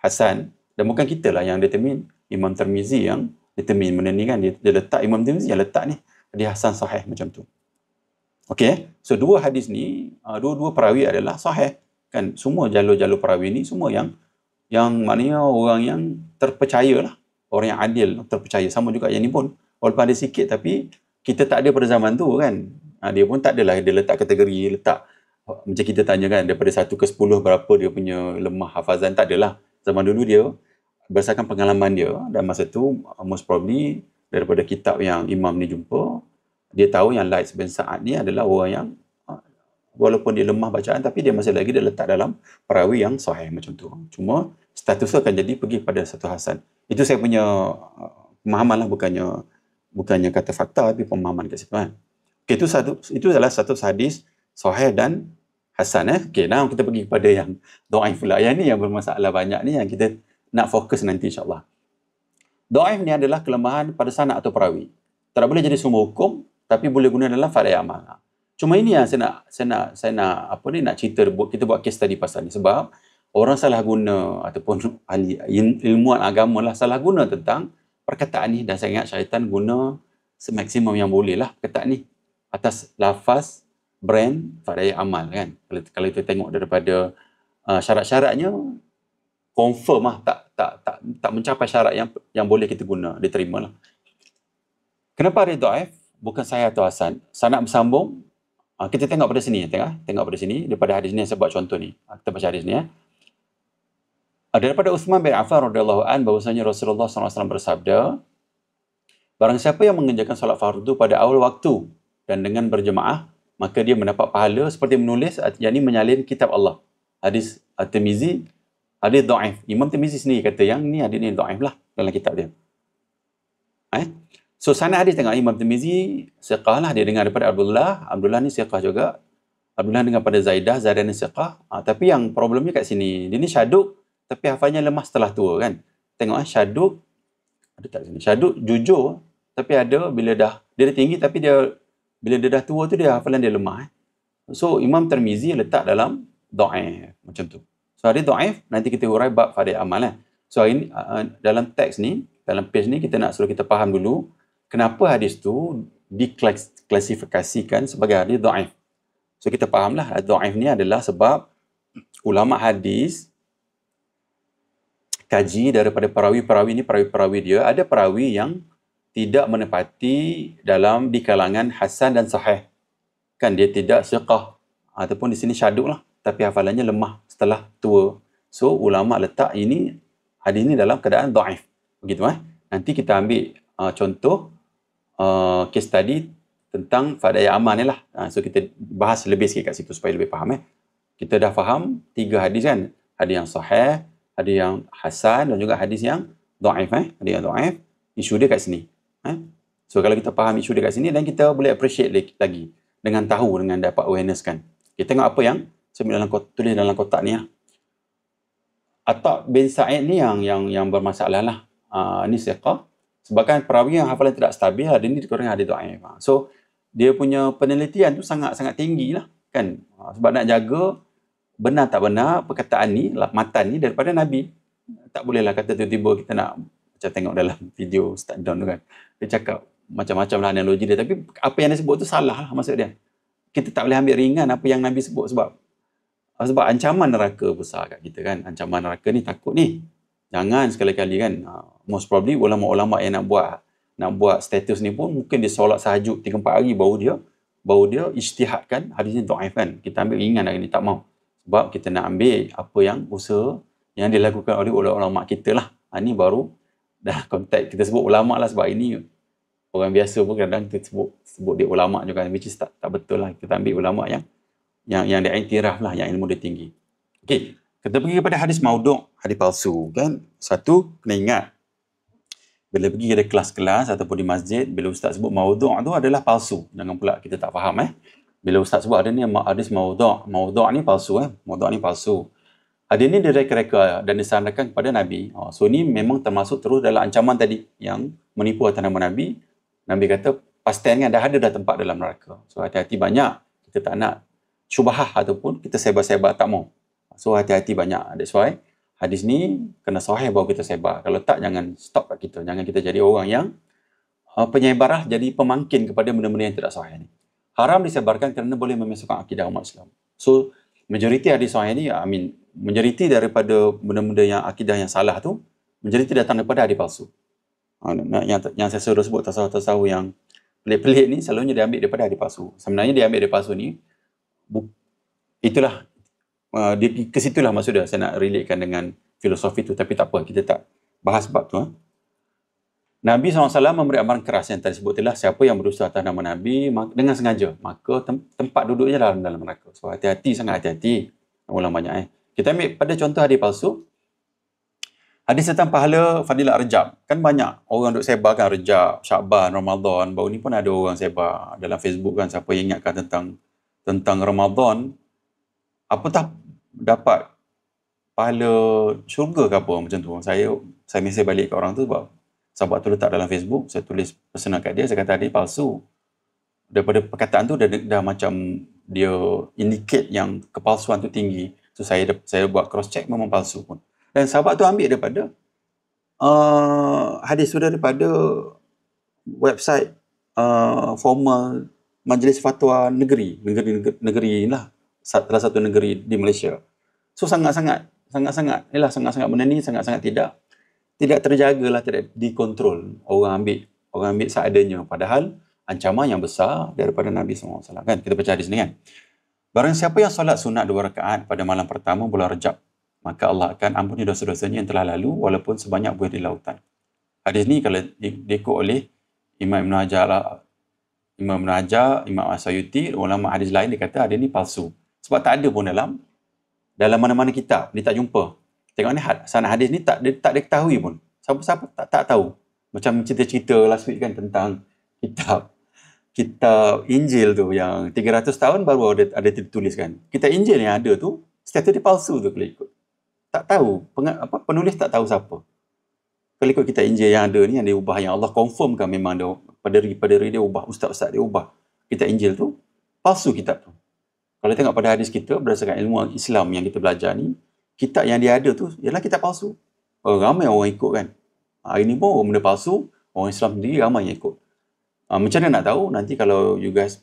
hasan, dan bukan kita lah yang determine, Imam Tirmizi yang determine benda ni kan. Dia letak, Imam Tirmizi yang letak ni hadis hasan sahih macam tu. Okey, so dua hadis ni, dua perawi adalah sahih kan. Semua jalur-jalur perawi ni semua yang maknanya orang yang terpercaya lah, orang yang adil, terpercaya. Sama juga yang ni pun, walaupun ada sikit tapi kita tak ada pada zaman tu kan. Dia pun tak adalah dia letak kategori, macam kita tanya kan, daripada 1 ke 10 berapa dia punya lemah hafazan, tak adalah. Zaman dulu dia berdasarkan pengalaman dia, dan masa tu most probably daripada kitab yang imam ni jumpa, dia tahu yang Laits bin Sa'ad ni adalah orang yang walaupun dia lemah bacaan, tapi dia masih lagi dia letak dalam perawi yang sahih macam tu. Cuma status tu akan jadi pergi pada satu hasan. Itu saya punya pemahaman lah, bukannya kata fakta, tapi pemahaman kat situ kan. Okay, itu adalah satu hadis sahih dan hasan. Okay, now kita pergi kepada yang dhaif pula. Yang ni yang bermasalah banyak ni, yang kita nak fokus nanti insyaAllah. Dhaif ni adalah kelemahan pada sanad atau perawi. Tak boleh jadi sumber hukum, tapi boleh guna dalam fardhu amal. Cuma ini yang saya nak nak cerita, kita buat case study pasal ni, sebab orang salah guna ataupun ahli ilmuwan agama lah salah guna tentang perkataan ni, dan saya ingat syaitan guna semaksimum yang boleh lah perkataan ni atas lafaz brand fardhu amal kan. Kalau kita tengok daripada syarat-syaratnya, confirm lah tak mencapai syarat yang boleh kita guna, diterima lah. Kenapa ada dhaif? Bukan saya atau hasan. Sanad bersambung. Kita tengok pada sini, tengok pada sini daripada hadis ni, saya buat contoh ni. Kita baca hadis ni ya. Daripada Uthman bin Affan radhiyallahu an, bahwasanya Rasulullah SAW bersabda, barang siapa yang mengerjakan solat fardu pada awal waktu dan dengan berjemaah, maka dia mendapat pahala seperti menulis, yakni menyalin kitab Allah. Hadis Tirmizi, hadis dhaif. Imam Tirmizi sendiri kata yang ni hadis ni dhaif lah dalam kitab dia. So sanad hadis tengok Imam Tirmizi siqah lah, dia dengar daripada Abdullah ni siqah juga. Abdullah dengar pada Zaidah ni siqah. Tapi yang problemnya kat sini, dia ni syaduk tapi hafalnya lemah setelah tua kan. Tengok syaduk ada tak sini? Syaduk jujur tapi ada bila dia tinggi, tapi bila dia dah tua tu dia hafalan dia lemah. So Imam Tirmizi letak dalam dhaif macam tu. So hadis dhaif nanti kita hurai bab fardhu amal lah. So ini dalam teks ni, dalam page ni kita nak suruh kita faham dulu kenapa hadis tu diklasifikasikan sebagai hadis dhaif. So kita fahamlah dhaif ni adalah sebab ulama hadis kaji daripada perawi-perawi ni, perawi-perawi dia, ada perawi yang tidak menepati di kalangan hasan dan sahih. Kan dia tidak siqah ataupun di sini syaduk lah. tapi hafalannya lemah setelah tua. So ulama letak hadis ini dalam keadaan dhaif. Begitu Nanti kita ambil contoh case study tentang Fadaya Aman ni lah. So kita bahas lebih sikit kat situ supaya lebih faham Kita dah faham 3 hadis kan. Hadis yang sahih, hadis yang hasan dan juga hadis yang dhaif Hadis yang dhaif, isu dia kat sini. So kalau kita faham isu dia kat sini, dan kita boleh appreciate lagi dengan tahu, dengan dapat awareness kan. Kita tengok apa yang saya tulis dalam kotak ni Atta bin Sa'id ni yang bermasalah lah. Ni siqah. Sebabkan perawi yang hafalan tidak stabil, hadis ni dikurangkan hadis dhaif. So dia punya penelitian tu sangat-sangat tinggi lah kan. Sebab nak jaga benar tak benar perkataan ni, matan ni daripada Nabi. Tak bolehlah kata tiba-tiba kita nak macam tengok dalam video Start Down tu kan. Dia cakap macam-macam lah analogi dia. Tapi apa yang dia sebut tu salah lah maksud dia. Kita tak boleh ambil ringan apa yang Nabi sebut sebab ancaman neraka besar kat kita kan. Ancaman neraka ni takut ni. Jangan sekali-kali kan. Most probably ulama-ulama yang nak buat status ni pun mungkin dia solat tahajud 3-4 hari baru dia ijtihadkan hadis ni dhaif kan. Kita ambil ringan hari ni, tak mau. Sebab kita nak ambil apa yang usaha yang dilakukan oleh ulama kita lah. Ni baru dah konteks kita sebut ulama lah sebab ini orang biasa pun kadang kita sebut dia ulama juga, which is tak betul lah. Kita ambil ulama yang dia iktiraf lah, yang ilmu dia tinggi. Okey, kita pergi kepada hadis maudhu', hadis palsu kan. Satu, kena ingat bila pergi ke kelas-kelas ataupun di masjid, bila ustaz sebut maudhu' tu adalah palsu. Jangan pula kita tak faham Bila ustaz sebut ada ni hadis maudhu', maudhu' ni palsu maudhu' ni palsu. Hadis ni direka-reka dan disandarkan kepada Nabi. So ni memang termasuk terus dalam ancaman tadi yang menipu atas nama Nabi. Nabi kata pastian dah ada tempat dalam neraka. So hati-hati banyak. Kita tak nak syubhah ataupun kita sebar-sebar tak mau. So hati-hati banyak. That's why hadis ni kena sahih baru kita sebar. Kalau tak, jangan stop kat kita. Jangan kita jadi orang yang penyebar jadi pemangkin kepada benda-benda yang tidak sahih ni. Haram disebarkan kerana boleh memasukkan akidah umat Islam. So majoriti hadis sahih ni, majoriti daripada benda-benda yang akidah yang salah tu, majoriti datang daripada hadis palsu. Yang saya suruh sebut tasawuf-tasawuf yang pelik-pelik ni, selalunya dia ambil daripada hadis palsu. Sebenarnya dia ambil hadis palsu ni, itulah, ke situlah maksud dia. Saya nak relatekan dengan filosofi tu, tapi tak apa, kita tak bahas bab tu. Nabi SAW memberi amaran keras yang tadi sebut itulah, siapa yang berusaha atas nama Nabi dengan sengaja, maka tempat duduknya dalam neraka. So hati-hati, sangat hati-hati. Ulang banyak Kita ambil pada contoh hadis palsu. Hadis tentang pahala fadilah Rejab. Kan banyak orang duk sebarkan Rejab, Syakban, Ramadan. Baru ni pun ada orang sebar dalam Facebook kan, siapa yang ingatkan tentang Ramadan, apatah dapat pahala syurga ke apa macam tu. Saya mesej balik ke orang tu sebab sahabat tu letak dalam Facebook, saya tulis personal kat dia, saya kata hadis palsu. Daripada perkataan tu dah macam dia indicate yang kepalsuan tu tinggi. So saya buat cross check, memang palsu pun. Dan sahabat tu ambil daripada hadis tu daripada website formal Majlis Fatwa negeri lah, salah satu negeri di Malaysia. So sangat-sangat benda ni sangat-sangat tidak terjagalah, tidak dikontrol. Orang ambil seadanya, padahal ancaman yang besar daripada Nabi SAW kan. Kita baca hadis ni kan. Barang siapa yang solat sunat 2 rakaat pada malam pertama bulan Rejab, maka Allah akan ampuni dosa-dosanya yang telah lalu walaupun sebanyak buih di lautan. Hadis ni kalau diikut oleh Imam Ibn Hajar, Imam As-Sayuti, ulama hadis lain, dia kata hadis ni palsu. Sebab tak ada pun dalam mana-mana kitab, dia tak jumpa. Tengok ni sanad hadis ni tak diketahui pun. Siapa tak tahu. Macam cerita-cerita last week kan tentang kitab Injil tu yang 300 tahun baru ada ditulis kan. Kitab Injil yang ada tu setiap tu dia palsu tu kalau ikut. Tak tahu, penulis tak tahu siapa. Kalau ikut kitab Injil yang ada ni, yang dia ubah, yang Allah confirmkan memang dia paderi dia ubah, ustaz-ustaz dia ubah. Kitab Injil tu palsu kitab tu. Kalau tengok pada hadis kita berdasarkan ilmu Islam yang kita belajar ni, kitab yang dia ada tu ialah kitab palsu. Ramai orang ikut kan. Hari ni pun benda palsu, orang Islam sendiri ramai yang ikut. Macam mana nak tahu? Nanti kalau you guys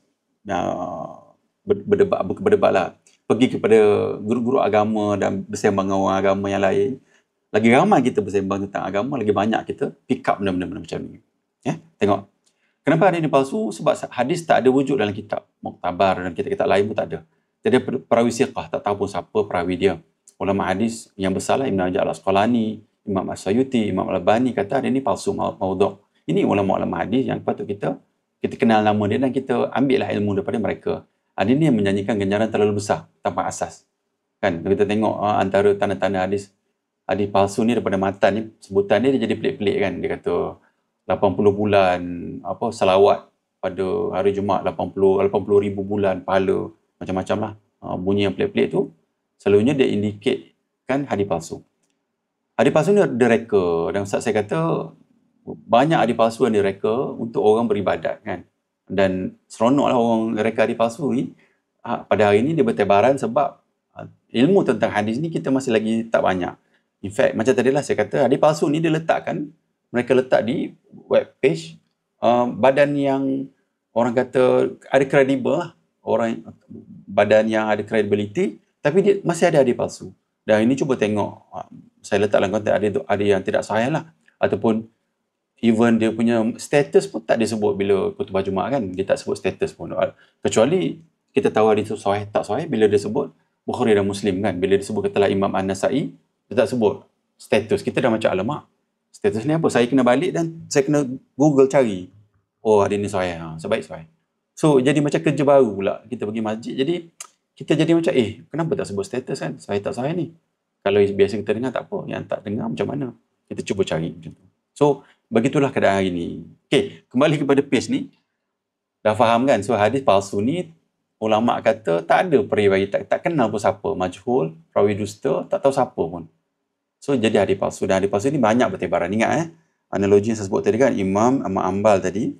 berdebat lah, pergi kepada guru-guru agama dan bersembang dengan orang agama yang lain, lagi ramai kita bersembang tentang agama, lagi banyak kita pick up benda-benda macam ni. Tengok. Kenapa hadis ni palsu? Sebab hadis tak ada wujud dalam kitab muktabar dan kitab-kitab lain pun tak ada. Jadi perawi siqah, tak tahu pun siapa perawi dia. Ulama hadis yang besar lah, Ibn Hajar al-Asqalani, Imam As-Sayuti, Imam Al-Albani kata dia ni palsu, maudhu'. Ini ulama-ulama hadis yang patut kita kenal nama dia dan kita ambil lah ilmu daripada mereka. Ada ni yang menyanyikan ganjaran terlalu besar tanpa asas. Kan kita tengok antara tanda-tanda hadis palsu ni daripada matan ni, sebutan dia jadi pelik-pelik kan. Dia kata 80 bulan salawat pada hari Jumaat, 80 ribu bulan pahala, macam-macam lah. Bunyi yang pelik-pelik tu selalunya dia indicate kan hadis palsu. Hadis palsu ni ada reka, dan Ustaz saya kata banyak hadis palsu yang direka untuk orang beribadat kan. Dan seronoklah orang reka hadis palsu ni pada hari ni dia bertebaran sebab ilmu tentang hadis ni kita masih lagi tak banyak. In fact, macam tadilah saya kata, hadis palsu ni mereka letak di web page badan yang orang kata ada kredibel lah. Badan yang ada credibility, tapi dia masih ada hadis palsu. Dan ini cuba tengok, saya letak dalam konteks ada yang tidak sahih lah. Ataupun even dia punya status pun tak disebut bila khutbah Jumaat kan. Dia tak sebut status pun. Kecuali kita tahu hadis tu sahih tak sahih bila dia sebut Bukhari dan Muslim kan. Bila disebut katalah Imam An-Nasai, dia tak sebut status. Kita dah macam alamak. Status ni apa? Saya kena balik dan saya kena Google cari. Oh, hadis ni sahih. Sebaik sahih. So, jadi macam kerja baru pula. Kita pergi masjid. Jadi, kita jadi macam, kenapa tak sebut status kan? Sahih tak sahih ni? Kalau biasa kita dengar tak apa. Yang tak dengar macam mana? Kita cuba cari macam tu. So, begitulah keadaan hari ni. Okey, kembali kepada page ni. Dah faham kan? So, hadis palsu ni, ulama' kata tak ada periwayat, tak kenal pun siapa. Majhul, perawi dusta, tak tahu siapa pun. So, jadi hadis palsu. Dan hadis palsu ni banyak bertebaran. Ingat analogi yang saya sebut tadi kan, Imam Ambal tadi,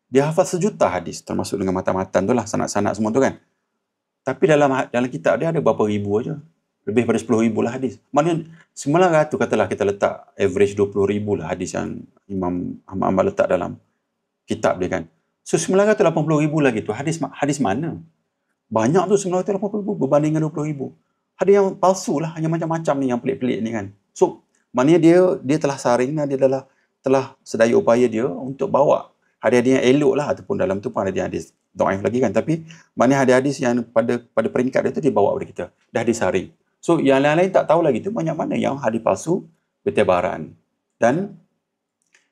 dia hafal sejuta hadis, termasuk dengan matan-matan tu lah, sanad-sanad semua tu kan. Tapi dalam kitab dia ada berapa ribu aja. Lebih pada 10,000 lah hadis. Maknanya 900 katalah kita letak average 20,000 lah hadis yang Imam Ambal letak dalam kitab dia kan. So 980,000 lagi tu hadis mana? Banyak tu 980,000 berbanding dengan 20,000. Hadis yang palsu lah, yang macam-macam ni, yang pelik-pelik ni kan. So maknanya dia telah saring, dia telah sedaya upaya dia untuk bawa hadis-hadis yang elok lah, ataupun dalam tu pun ada hadis dhaif lagi kan. Tapi maknanya hadis-hadis yang pada peringkat dia tu dia bawa pada kita. Dah disaring. So yang lain-lain tak tahu lagi tu banyak mana yang hadis palsu bertebaran. Dan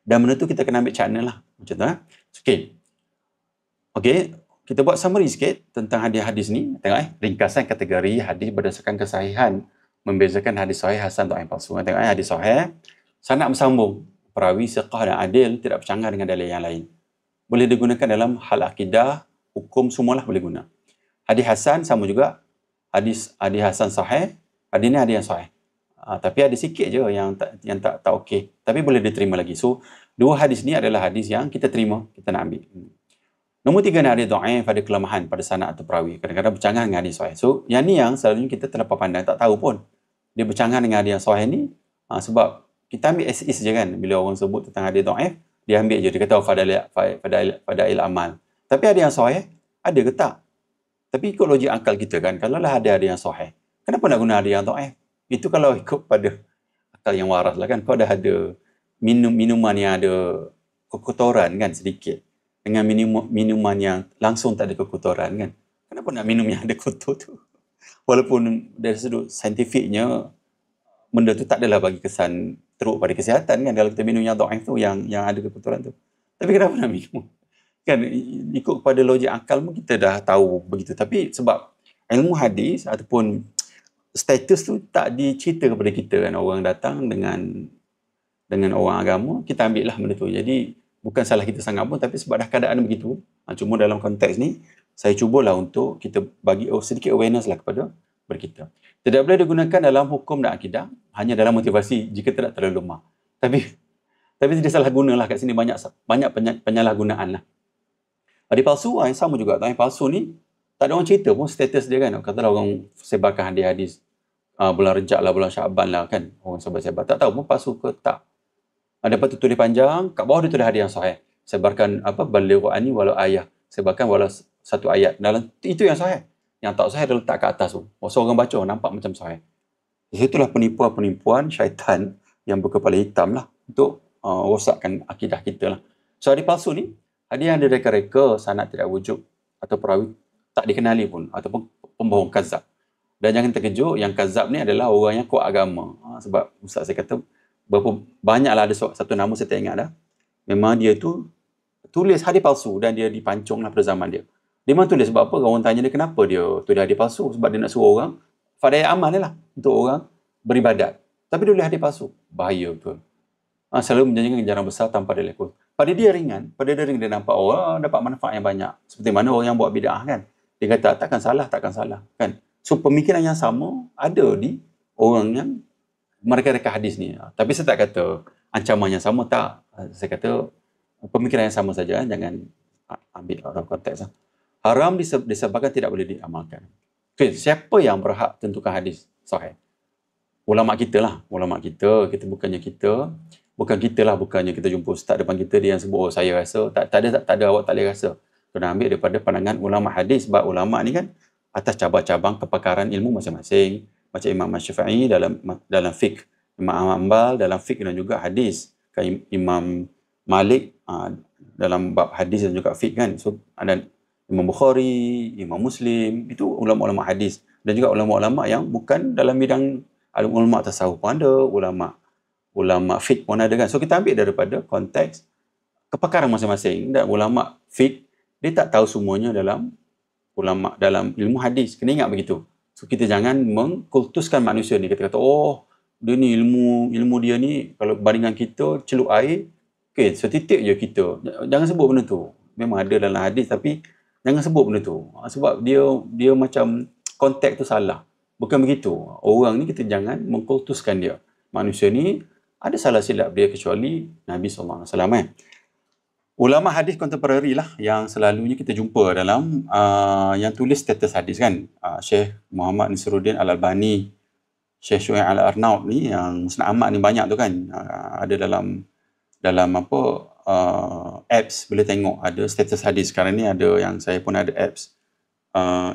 benda tu kita kena ambil channel lah. Macam tu. Okey, kita buat summary sikit tentang hadis-hadis ni. Tengok ringkasan kategori hadis berdasarkan kesahihan, membezakan hadis sahih, hasan, dhaif, palsu. Tengok hadis sahih, sanad bersambung, perawi siqah dan adil, tidak bercanggah dengan dalil yang lain. Boleh digunakan dalam hal akidah, hukum, semualah boleh guna. Hadis hasan sama juga. Hadis hasan sahih, hadis ni hadis yang sahih. Tapi ada sikit je yang tak okey. Tapi boleh diterima lagi. So, dua hadis ni adalah hadis yang kita terima, kita nak ambil. Nombor 3 ni hadis dhaif, ada kelemahan pada sanad atau perawi. Kadang-kadang bercanggah dengan hadis sahih. So, yang ni yang selalunya kita terlepas pandang, tak tahu pun. Dia bercanggah dengan hadis yang sahih ni sebab kita ambil as is je kan. Bila orang sebut tentang hadis dhaif, dia ambil je. Dia kata fadail amal. Tapi hadis yang sahih, ada ke tak? Tapi ikut logik akal kita kan, kalau lah ada yang sahih, kenapa nak guna hadis yang dhaif? Itu kalau ikut pada akal yang waras lah kan. Kau dah ada minuman yang ada kekotoran kan sedikit, dengan minuman yang langsung tak ada kekotoran kan. Kenapa nak minum yang ada kotor tu? Walaupun dari sudut saintifiknya, benda tu tak adalah bagi kesan teruk pada kesihatan kan, kalau kita minum yang dhaif tu, yang ada kekotoran tu. Tapi kenapa nak minum? Kan ikut kepada logik akal pun kita dah tahu begitu. Tapi sebab ilmu hadis ataupun status tu tak dicerita kepada kita kan, orang datang dengan orang agama, kita ambil lah benda tu. Jadi bukan salah kita sangat pun, tapi sebab dah keadaan begitu. Cuma dalam konteks ni, saya cubalah untuk kita bagi sedikit awareness lah kepada kita. Tidak boleh digunakan dalam hukum dan akidah, hanya dalam motivasi jika tidak terlalu lemah. Tapi dia salah gunalah kat sini, banyak penyalahgunaan lah. Hadis palsu yang sama juga. Hadis palsu ni tak ada orang cerita pun status dia kan. Katalah orang sebarkan hadis-hadis bulan Rejab lah, bulan Syaban lah kan, orang sebar-sebar, tak tahu pun palsu ke tak. Dapat tulis panjang, kat bawah dia tulis hadis yang sahih. Sebarkan balighu anni walau ayah. Sebarkan walau satu ayat. Dalam itu yang sahih. Yang tak sahih dia letak kat atas tu. So orang baca nampak macam sahih. Itulah penipuan-penipuan syaitan yang berkepala hitam lah untuk rosakkan akidah kita lah. So hadis palsu ni, hadis yang direka-reka, sanad tidak wujud atau perawi tak dikenali pun, ataupun pembohong, kazab. Dan jangan terkejut, yang kazab ni adalah orang yang kuat agama. Sebab Ustaz saya kata, berapa banyaklah ada satu nama saya tak ingat dah. Memang dia tu tulis hadis palsu dan dia dipancung lah pada zaman dia. Dia memang tulis sebab apa? Orang tanya dia kenapa dia tulis hadis palsu. Sebab dia nak suruh orang, fadai amal ni lah untuk orang beribadat. Tapi dia tulis hadis palsu. Bahaya betul. Selalu menjanjikan ganjaran besar tanpa dia lakukan. Pada dia ringan dia nampak orang dapat manfaat yang banyak. Seperti mana orang yang buat bid'ah kan. Dia kata takkan salah kan. So pemikiran yang sama ada di orang yang mereka-reka hadis ni. Tapi saya tak kata ancaman yang sama, tak. Saya kata pemikiran yang sama saja, jangan ambil out of konteks. Haram disebabkan tidak boleh diamalkan. Okay, siapa yang berhak tentukan hadis sahih? Ulama kita lah. Ulama kita bukannya kita jumpa ustaz depan kita, dia yang sebut, saya rasa. Tak ada, awak tak boleh rasa. Kena ambil daripada pandangan ulama hadis. Sebab ulama ni kan atas cabang-cabang kepakaran ilmu masing-masing. Macam Imam Syafi'i dalam fiqh, Imam Hanbal dalam fiqh dan juga hadis, Imam Malik dalam bab hadis dan juga fiqh kan. So ada Imam Bukhari, Imam Muslim, itu ulama-ulama hadis. Dan juga ulama-ulama yang bukan dalam bidang, ulama tasawuf pun ada, ulama fiqh pun ada kan. So kita ambil daripada konteks kepakaran masing-masing. Dan ulama fiqh dia tak tahu semuanya dalam ilmu hadis. Kena ingat begitu. So kita jangan mengkultuskan manusia ni. Kita kata, oh, dia ni ilmu dia ni kalau bandingkan kita celup air, okay, setitik je kita. Jangan sebut benda tu. Memang ada dalam hadis tapi jangan sebut benda tu. Sebab dia macam konteks tu salah. Bukan begitu. Orang ni kita jangan mengkultuskan dia. Manusia ni ada salah silap dia kecuali Nabi SAW kan. Ulama hadis kontemporari lah yang selalunya kita jumpa dalam yang tulis status hadis kan. Syekh Muhammad Nasiruddin Al-Albani, Syekh Shu'aib Al-Arnaud ni, yang Musnad Ahmad ni banyak tu kan. Ada dalam apps boleh tengok ada status hadis. Sekarang ni ada yang saya pun ada apps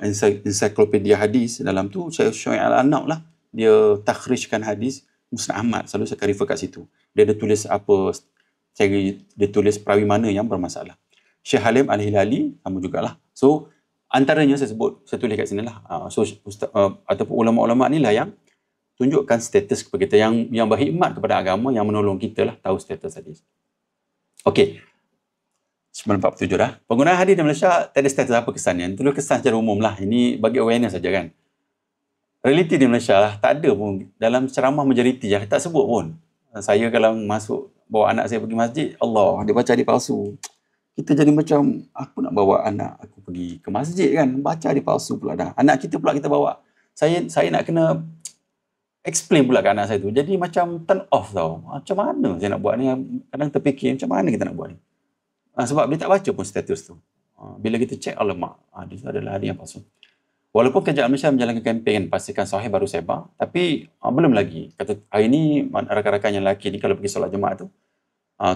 ensiklopedia hadis. Dalam tu Syekh Shu'aib Al-Arnaud lah, dia takhrijkan hadis Musnad Ahmad. Selalu saya akan refer kat situ. Dia ada tulis apa, dia tulis perawi mana yang bermasalah. Syekh Halim Al-Hilali sama jugalah. So antaranya saya tulis kat sini lah. So ataupun ulama-ulama ni lah yang tunjukkan status kepada kita, yang berkhidmat kepada agama, yang menolong kita lah tahu status hadis. Okey. 947 dah. Penggunaan hadis di Malaysia tak ada status apa kesannya. Itu kesan secara umum lah. Ini bagi awareness saja kan. Realiti di Malaysia lah, tak ada pun. Dalam ceramah majoriti je, tak sebut pun. Saya kalau masuk, bawa anak saya pergi masjid, Allah, dia baca hadis palsu. Kita jadi macam, aku nak bawa anak aku pergi ke masjid kan, baca hadis palsu pula dah. Anak kita pula kita bawa. Saya nak kena explain pula ke anak saya tu. Jadi macam turn off tau. Macam mana saya nak buat ni? Kadang terfikir, macam mana kita nak buat ni? Sebab dia tak baca pun status tu. Bila kita cek, alamak, dia adalah hadis yang palsu. Walaupun Kerajaan Malaysia menjalankan kempen pastikan sahih baru sebar, tapi belum lagi. Kata hari ni rakan-rakan yang lelaki ni kalau pergi solat Jumaat tu,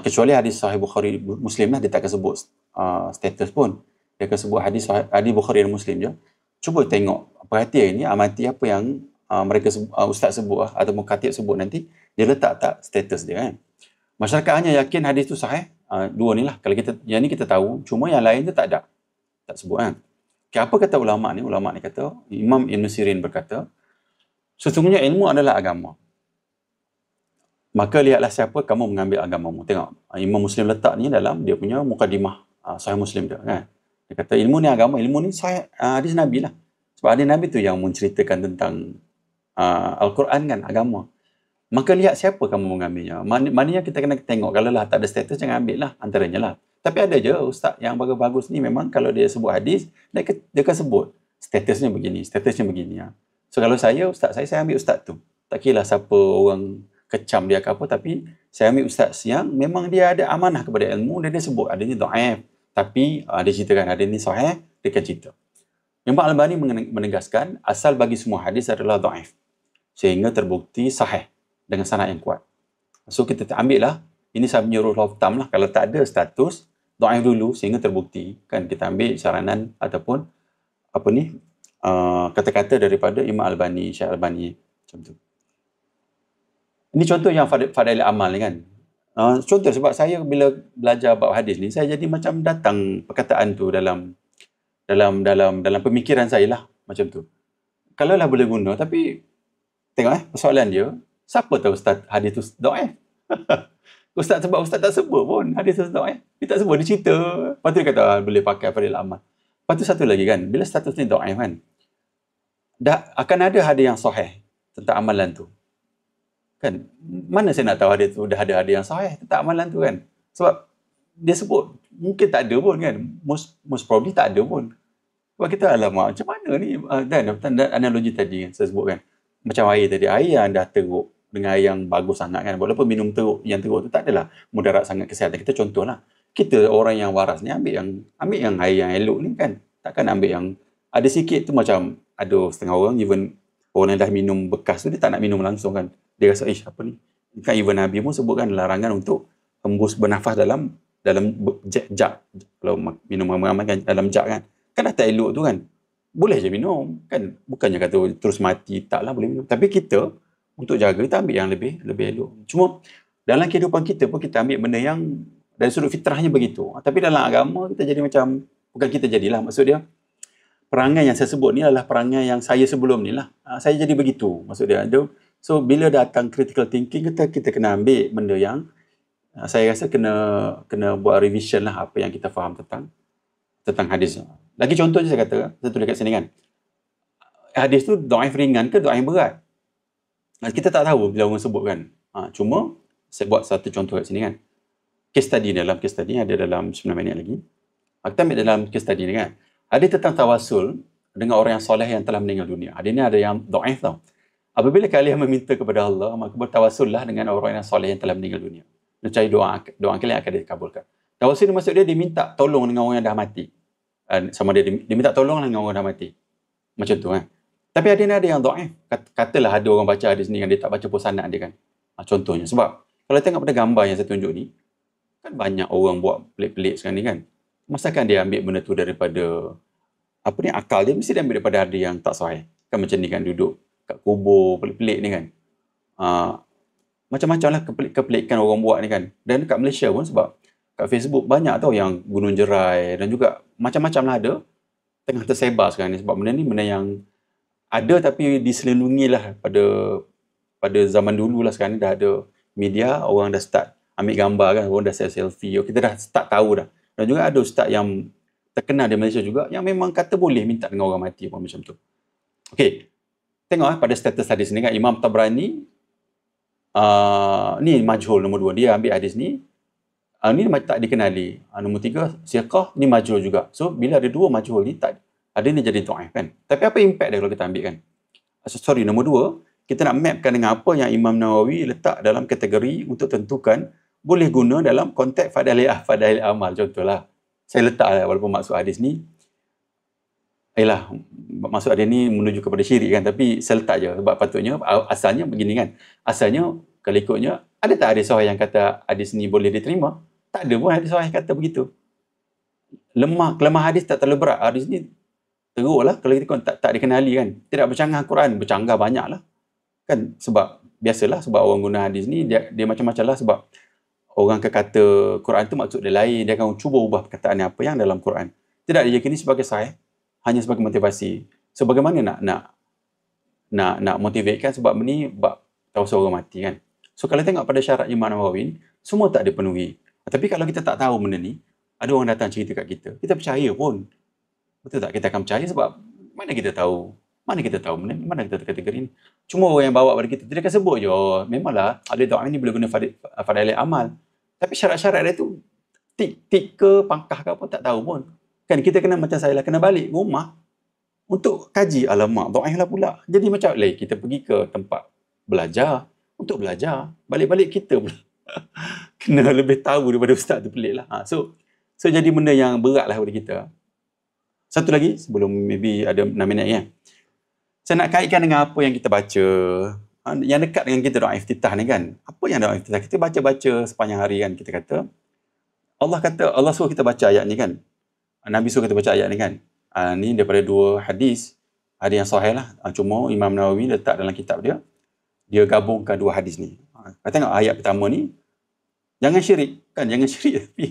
kecuali hadis sahih Bukhari Muslim lah, dia tak akan sebut status pun. Dia akan sebut hadis Bukhari dan Muslim je. Cuba tengok, perhatian ni, amati apa yang mereka ustaz sebut ataupun khatib sebut nanti, dia letak tak status dia kan. Masyarakat hanya yakin hadis tu sahih, dua ni lah. Kalau yang ni kita tahu, cuma yang lain tu tak ada. Tak sebut kan. Apa kata ulama' ni? Ulama' ni kata, Imam Ibn Sirin berkata, sesungguhnya ilmu adalah agama. Maka lihatlah siapa kamu mengambil agamamu. Tengok, Imam Muslim letak ni dalam dia punya mukadimah Sahih Muslim dia kan. Dia kata ilmu ni agama, ilmu ni sahih hadis Nabi lah. Sebab hadis Nabi tu yang menceritakan tentang Al-Quran kan, agama. Maka lihat siapa kamu mengambilnya. Maknanya kita kena tengok, kalau lah tak ada status, jangan ambil lah, antaranya lah. Tapi ada je ustaz yang bagus-bagus ni, memang kalau dia sebut hadis, dia akan sebut statusnya begini. Ya. So kalau ustaz saya ambil ustaz tu. Tak kira lah siapa orang kecam dia ke apa, tapi saya ambil ustaz yang memang dia ada amanah kepada ilmu, dan dia sebut adanya dhaif. Tapi dia ceritakan hadis ni sahih, dia akan cerita. Imam Al-Albani menegaskan, asal bagi semua hadis adalah dhaif. Sehingga terbukti sahih dengan sanad yang kuat. So kita ambil lah, ini saya punya rule of thumb lah, kalau tak ada status, dhaif dulu sehingga terbukti kan, kita ambil saranan ataupun kata-kata daripada Imam Albani, Syekh Albani macam tu. Ini contoh yang fadail amal ni kan. Contoh sebab saya bila belajar bab hadis ni, saya jadi macam datang perkataan tu dalam pemikiran saya lah macam tu. kalau lah boleh guna, tapi tengok persoalan dia, siapa tahu Ustaz hadis tu dhaif? Ustaz sebab Ustaz tak sebut pun hadis tu dhaif. Dia tak sebut, dia cerita. Lepas tu dia kata boleh pakai fadil amal. Lepas tu satu lagi kan, bila status ni dhaif kan, akan ada hadis yang sahih tentang amalan tu. Kan? Mana saya nak tahu hadis tu dah ada hadis yang sahih tentang amalan tu kan? Sebab dia sebut mungkin tak ada pun kan. Most probably tak ada pun. Sebab kita alamak macam mana ni, dan analogi tadi kan saya sebut kan, macam air tadi, air yang dah teruk dengan air yang bagus sangat kan, walaupun minum yang teruk tu tak adalah mudarat sangat kesihatan kita. Contohlah kita orang yang waras ni ambil yang air yang elok ni kan, takkan ambil yang ada sikit tu. Macam ada setengah orang, even orang yang dah minum bekas tu, dia tak nak minum langsung kan, dia rasa apa ni kan. Even Nabi pun sebutkan larangan untuk hembus bernafas dalam jak. Kalau minum ramai-ramai kan dalam jak kan dah tak elok tu kan, boleh je minum kan, bukannya kata terus mati, taklah, boleh minum. Tapi kita untuk jaga, kita ambil yang lebih elok. Cuma dalam kehidupan kita pun kita ambil benda yang dari sudut fitrahnya begitu, tapi dalam agama kita jadi macam, bukan kita jadilah, maksud dia perangai yang saya sebut ni adalah perangai yang saya sebelum ni lah, saya jadi begitu maksud dia. So bila datang critical thinking, kita kena ambil benda yang saya rasa kena buat revision lah apa yang kita faham tentang hadis. Lagi contoh je saya kata, saya tulis kat sini kan, hadis tu dhaif ringan ke dhaif berat, kita tak tahu bila orang sebut kan. Cuma saya buat satu contoh kat sini kan, case study ada dalam 9 minit lagi. Kita ambil dalam case study ni kan, hadis tentang tawasul dengan orang yang soleh yang telah meninggal dunia. Hadis ni ada yang dhaif tau. Apabila kalian meminta kepada Allah, maka bertawassullah dengan orang yang soleh yang telah meninggal dunia. Mencari doa kalian akan dikabulkan. Tawasul ni maksud dia diminta tolong dengan orang yang dah mati. Sama dia minta tolong dengan orang dah mati. Macam tu kan. Tapi hadis ni ada yang dhaif. Katalah ada orang baca hadis ni kan, dia tak baca pun sanad dia kan. Contohnya. Sebab kalau tengok pada gambar yang saya tunjuk ni, kan banyak orang buat pelik-pelik sekarang ni kan. Masakan dia ambil benda tu daripada akal dia, mesti dia ambil daripada hadis yang tak sahih. Kan macam ni kan, duduk kat kubur pelik-pelik ni kan. Macam-macam lah kepelikan orang buat ni kan. Dan kat Malaysia pun, sebab kat Facebook banyak tau yang gunung jerai dan juga macam-macam lah ada tengah tersebar sekarang ni. Sebab benda ni benda yang ada tapi diselindungi lah pada zaman dulu lah. Sekarang ni dah ada media, orang dah start ambil gambar kan, orang dah selfie, kita dah start tahu dah. Dan juga ada ustaz yang terkenal di Malaysia juga yang memang kata boleh minta dengan orang mati pun macam tu. Okey, tengok pada status hadis ni kan, Imam Tabrani ni majhul nombor 2, dia ambil hadis ni. Ni tak dikenali. Nombor 3, siqah, ni majhul juga. So, bila ada 2 majhul ni, ada ni jadi dhaif kan. Tapi apa impact dia kalau kita ambil kan? Nombor 2, kita nak mapkan dengan apa yang Imam Nawawi letak dalam kategori untuk tentukan boleh guna dalam konteks fadail amal. Contohlah, saya letak walaupun maksud hadis ni, maksud hadis ni menuju kepada syirik kan, tapi saya letak je. Sebab patutnya, asalnya begini kan. Asalnya, kalau ikutnya, ada tak hadis sahih yang kata hadis ni boleh diterima? Tak ada pun hadis sahih kata begitu. Kelemah hadis tak terlalu berat. Hadis ni teruk lah kalau kita tak dikenali kan. Tidak bercanggah Quran, bercanggah banyak lah. Kan sebab, biasalah sebab orang guna hadis ni, dia macam-macam lah. Sebab orang kata Quran tu maksud dia lain. Dia akan cuba ubah perkataan apa yang dalam Quran. Tidak diyakini sebagai sahih, hanya sebagai motivasi. So bagaimana nak motivatekan, sebab ni tawasul orang mati kan. So kalau tengok pada syarat Imam Nawawi, semua tak dipenuhi. Tapi kalau kita tak tahu benda ni, ada orang datang cerita kat kita percaya pun. Betul tak? Kita akan percaya sebab mana kita tahu benda ni, mana kita tahu kategori ni. Cuma orang yang bawa pada kita, dia akan sebut je, memanglah ada doa ni boleh guna fadail amal. Tapi syarat-syarat dia tu tik ke pangkah ke apa tak tahu pun. Kan kita kena macam saya lah, kena balik rumah untuk kaji. Alamak, dhaif lah pula. Jadi macam kita pergi ke tempat belajar untuk belajar, balik-balik kita pula kena lebih tahu daripada ustaz tu, pelik lah. So jadi benda yang berat lah pada kita. Satu lagi sebelum maybe ada 6 minit kan, saya nak kaitkan dengan apa yang kita baca yang dekat dengan kita doa iftitah ni kan. Apa yang doa iftitah? Kita baca sepanjang hari kan, kita kata Allah suruh kita baca ayat ni kan, Nabi suruh kita baca ayat ni kan. Ni daripada 2 hadis, ada yang sahih lah. Cuma Imam Nawawi letak dalam kitab dia gabungkan 2 hadis ni. Kita tengok ayat pertama ni, jangan syirik kan, jangan syirik. Tapi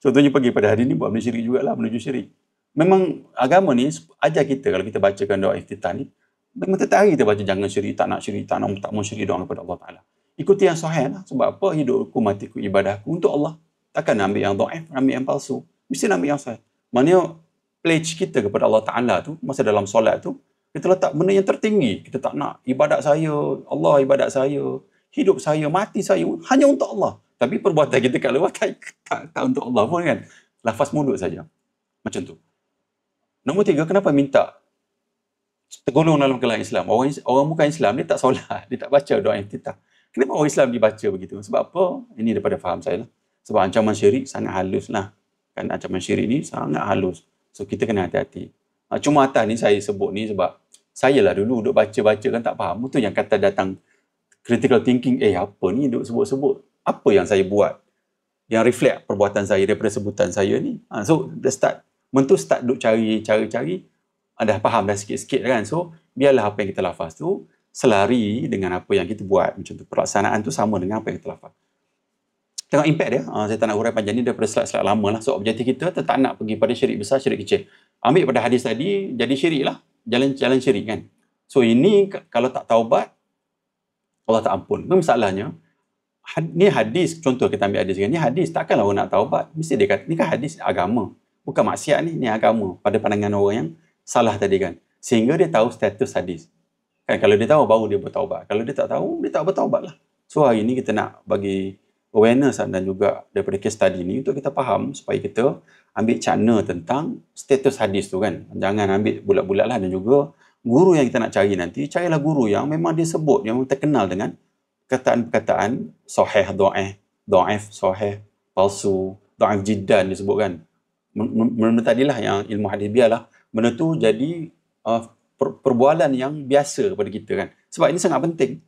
contohnya pergi pada hadis ni buat benda syirik jugalah, menuju syirik. Memang agama ni ajar kita, kalau kita bacakan doa iftitah ni, Memang tiap hari kita baca jangan syirik, tak nak syirik, tak mau syirik doa kepada Allah Ta'ala. Ikuti yang sahih lah. Sebab apa? Hidupku, matiku, ibadahku untuk Allah. Takkan ambil yang dhaif, ambil yang palsu. Mesti ambil yang sahih. Maknanya pledge kita kepada Allah Ta'ala tu, masa dalam solat tu, kita letak benda yang tertinggi. Kita tak nak ibadat saya, Allah ibadat saya, hidup saya, mati saya, hanya untuk Allah. Tapi perbuatan kita kat luar tak untuk Allah pun kan. Lafaz mulut saja. Macam tu. Nombor 3, kenapa minta tergolong dalam kalangan Islam? Orang bukan Islam, dia tak solat, dia tak baca doa iftitah. Kenapa orang Islam dibaca begitu? Sebab apa? Ini daripada faham saya lah. Sebab ancaman syirik sangat halus lah. Kan ancaman syirik ni sangat halus. So kita kena hati-hati. Cuma atas ni saya sebut ni sebab saya lah dulu duduk baca-baca kan tak faham. Itu yang kata datang critical thinking. Apa ni duduk sebut-sebut? Apa yang saya buat? Yang reflect perbuatan saya daripada sebutan saya ni. So the start. Mentu start duduk cari. Dah faham dah sikit-sikit kan. So biarlah apa yang kita lafaz tu selari dengan apa yang kita buat. Macam tu. Pelaksanaan tu sama dengan apa yang kita lafaz. Tengok impact dia. Saya tak nak uraikan panjang ni daripada slide-slide lama lah. So objektif kita tak nak pergi pada syirik besar, syirik kecil. Ambil pada hadis tadi, jadi syirik lah. Jalan syirik kan. So ini kalau tak taubat, Allah tak ampun. Masalahnya, ni hadis, contoh kita ambil hadis kan. Ni hadis, takkanlah orang nak taubat. Mesti dia kata, ni kan hadis agama. Bukan maksiat ni agama. Pada pandangan orang yang salah tadi kan. Sehingga dia tahu status hadis. Kan kalau dia tahu, baru dia bertaubat. Kalau dia tak tahu, dia tak bertaubat lah. So hari ni kita nak bagi awareness dan juga daripada case study ni untuk kita faham supaya kita ambil cakna tentang status hadis tu kan. Jangan ambil bulat-bulat lah. Dan juga guru yang kita nak cari nanti, carilah guru yang memang dia sebut, yang terkenal dengan perkataan-perkataan sahih, dhaif, sahih, palsu, dhaif jiddan disebut kan. Benda tadilah yang ilmu hadis biarlah benda tu jadi perbualan yang biasa pada kita kan. Sebab ini sangat penting.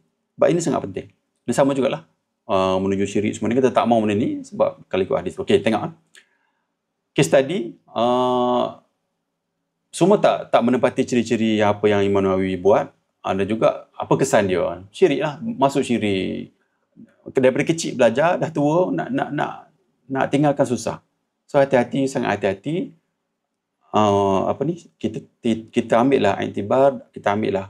Dan sama jugalah menuju syirik semua ni, kita tak mau benda ni sebab kalau ikut hadis. Okey, tengok. Case tadi semua tak menepati ciri-ciri apa yang Imam Nawawi buat. Dan juga apa kesan dia. Syirik lah, masuk syirik. Daripada kecil belajar, dah tua nak tinggalkan susah. So hati-hati, sangat hati-hati. Kita ambil lah iktibar, kita ambil lah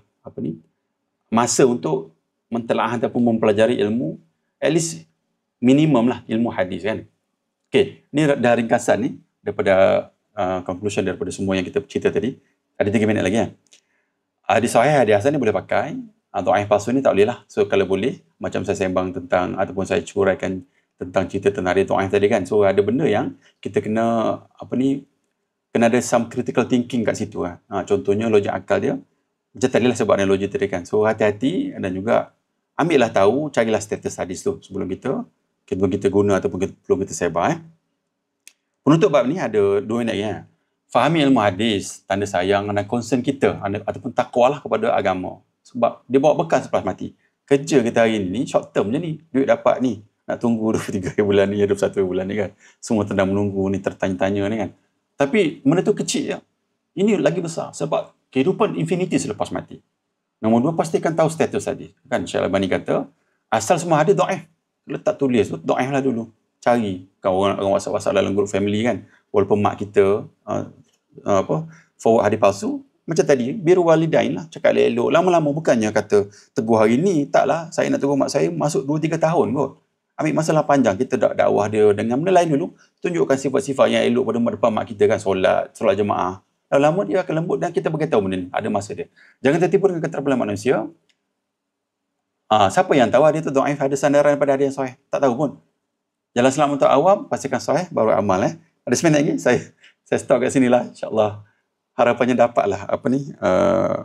masa untuk mentelaah ataupun mempelajari ilmu, at least minimum lah ilmu hadis kan. Okey, ni dah ringkasan ni daripada conclusion daripada semua yang kita cerita tadi. Ada 3 minit lagi kan. Hadis sahih, hadis hasan ni boleh pakai. Dhaif palsu ni tak boleh lah. So kalau boleh, macam saya sembang tentang ataupun saya curaikan tentang cerita tentang hadis dhaif tadi kan. So ada benda yang kita kena kena ada some critical thinking kat situ lah. Contohnya logik akal dia. Macam tadi lah sebab logik tadi kan. So hati-hati dan juga ambillah tahu, carilah status hadis tu sebelum kita guna ataupun sebelum kita sebar. Penutup bab ni ada 2 minit lagi. Fahami ilmu hadis, tanda sayang dan concern kita ataupun takwalah kepada agama. Sebab dia bawa bekal selepas mati. Kerja kita hari ni short term je ni. Duit dapat ni. Nak tunggu 23 bulan ni, 21 bulan ni kan. Semua tendang menunggu ni, tertanya-tanya ni kan. Tapi benda tu kecil je. Ini lagi besar sebab kehidupan infinity selepas mati. Nombor 2, pastikan tahu status hadis. Kan Syekh Al-Albani kata, asal semua hadis dhaif. Letak tulis tu, dhaif lah dulu. Cari. Kan orang WhatsApp dalam grup family kan. Walaupun mak kita forward hadis palsu. Macam tadi, biru walidain lah. Cakap elok. Lama-lama bukannya kata tegur hari ni. Taklah, saya nak tegur mak saya masuk 2-3 tahun kot. Ambil masalah panjang, kita dakwah dia dengan benda lain dulu. Tunjukkan sifat-sifat yang elok pada depan mak kita kan. Solat jemaah. Lama dia akan lembut dan kita beritahu benda ni. Ada masa dia. Jangan tertipu dengan keterbelahan manusia. Siapa yang tahu dia tu dhaif, ada sandaran pada hadis yang sahih? Tak tahu pun. Jalan selamat untuk awam, pastikan sahih, baru amal. Ada 9 lagi. Saya stop kat sini lah. InsyaAllah. Harapannya dapatlah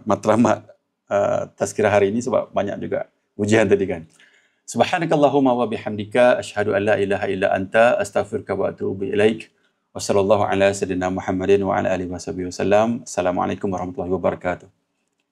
matlamat tazkirah hari ini sebab banyak juga ujian tadi kan. Subhanakallahumma wa bihamdika asyhadu an la ilaha illa anta astaghfiruka wa atubu ilaik. Wassallallahu ala sayyidina Muhammadin wa ala alihi wasallam. Assalamualaikum warahmatullahi wabarakatuh.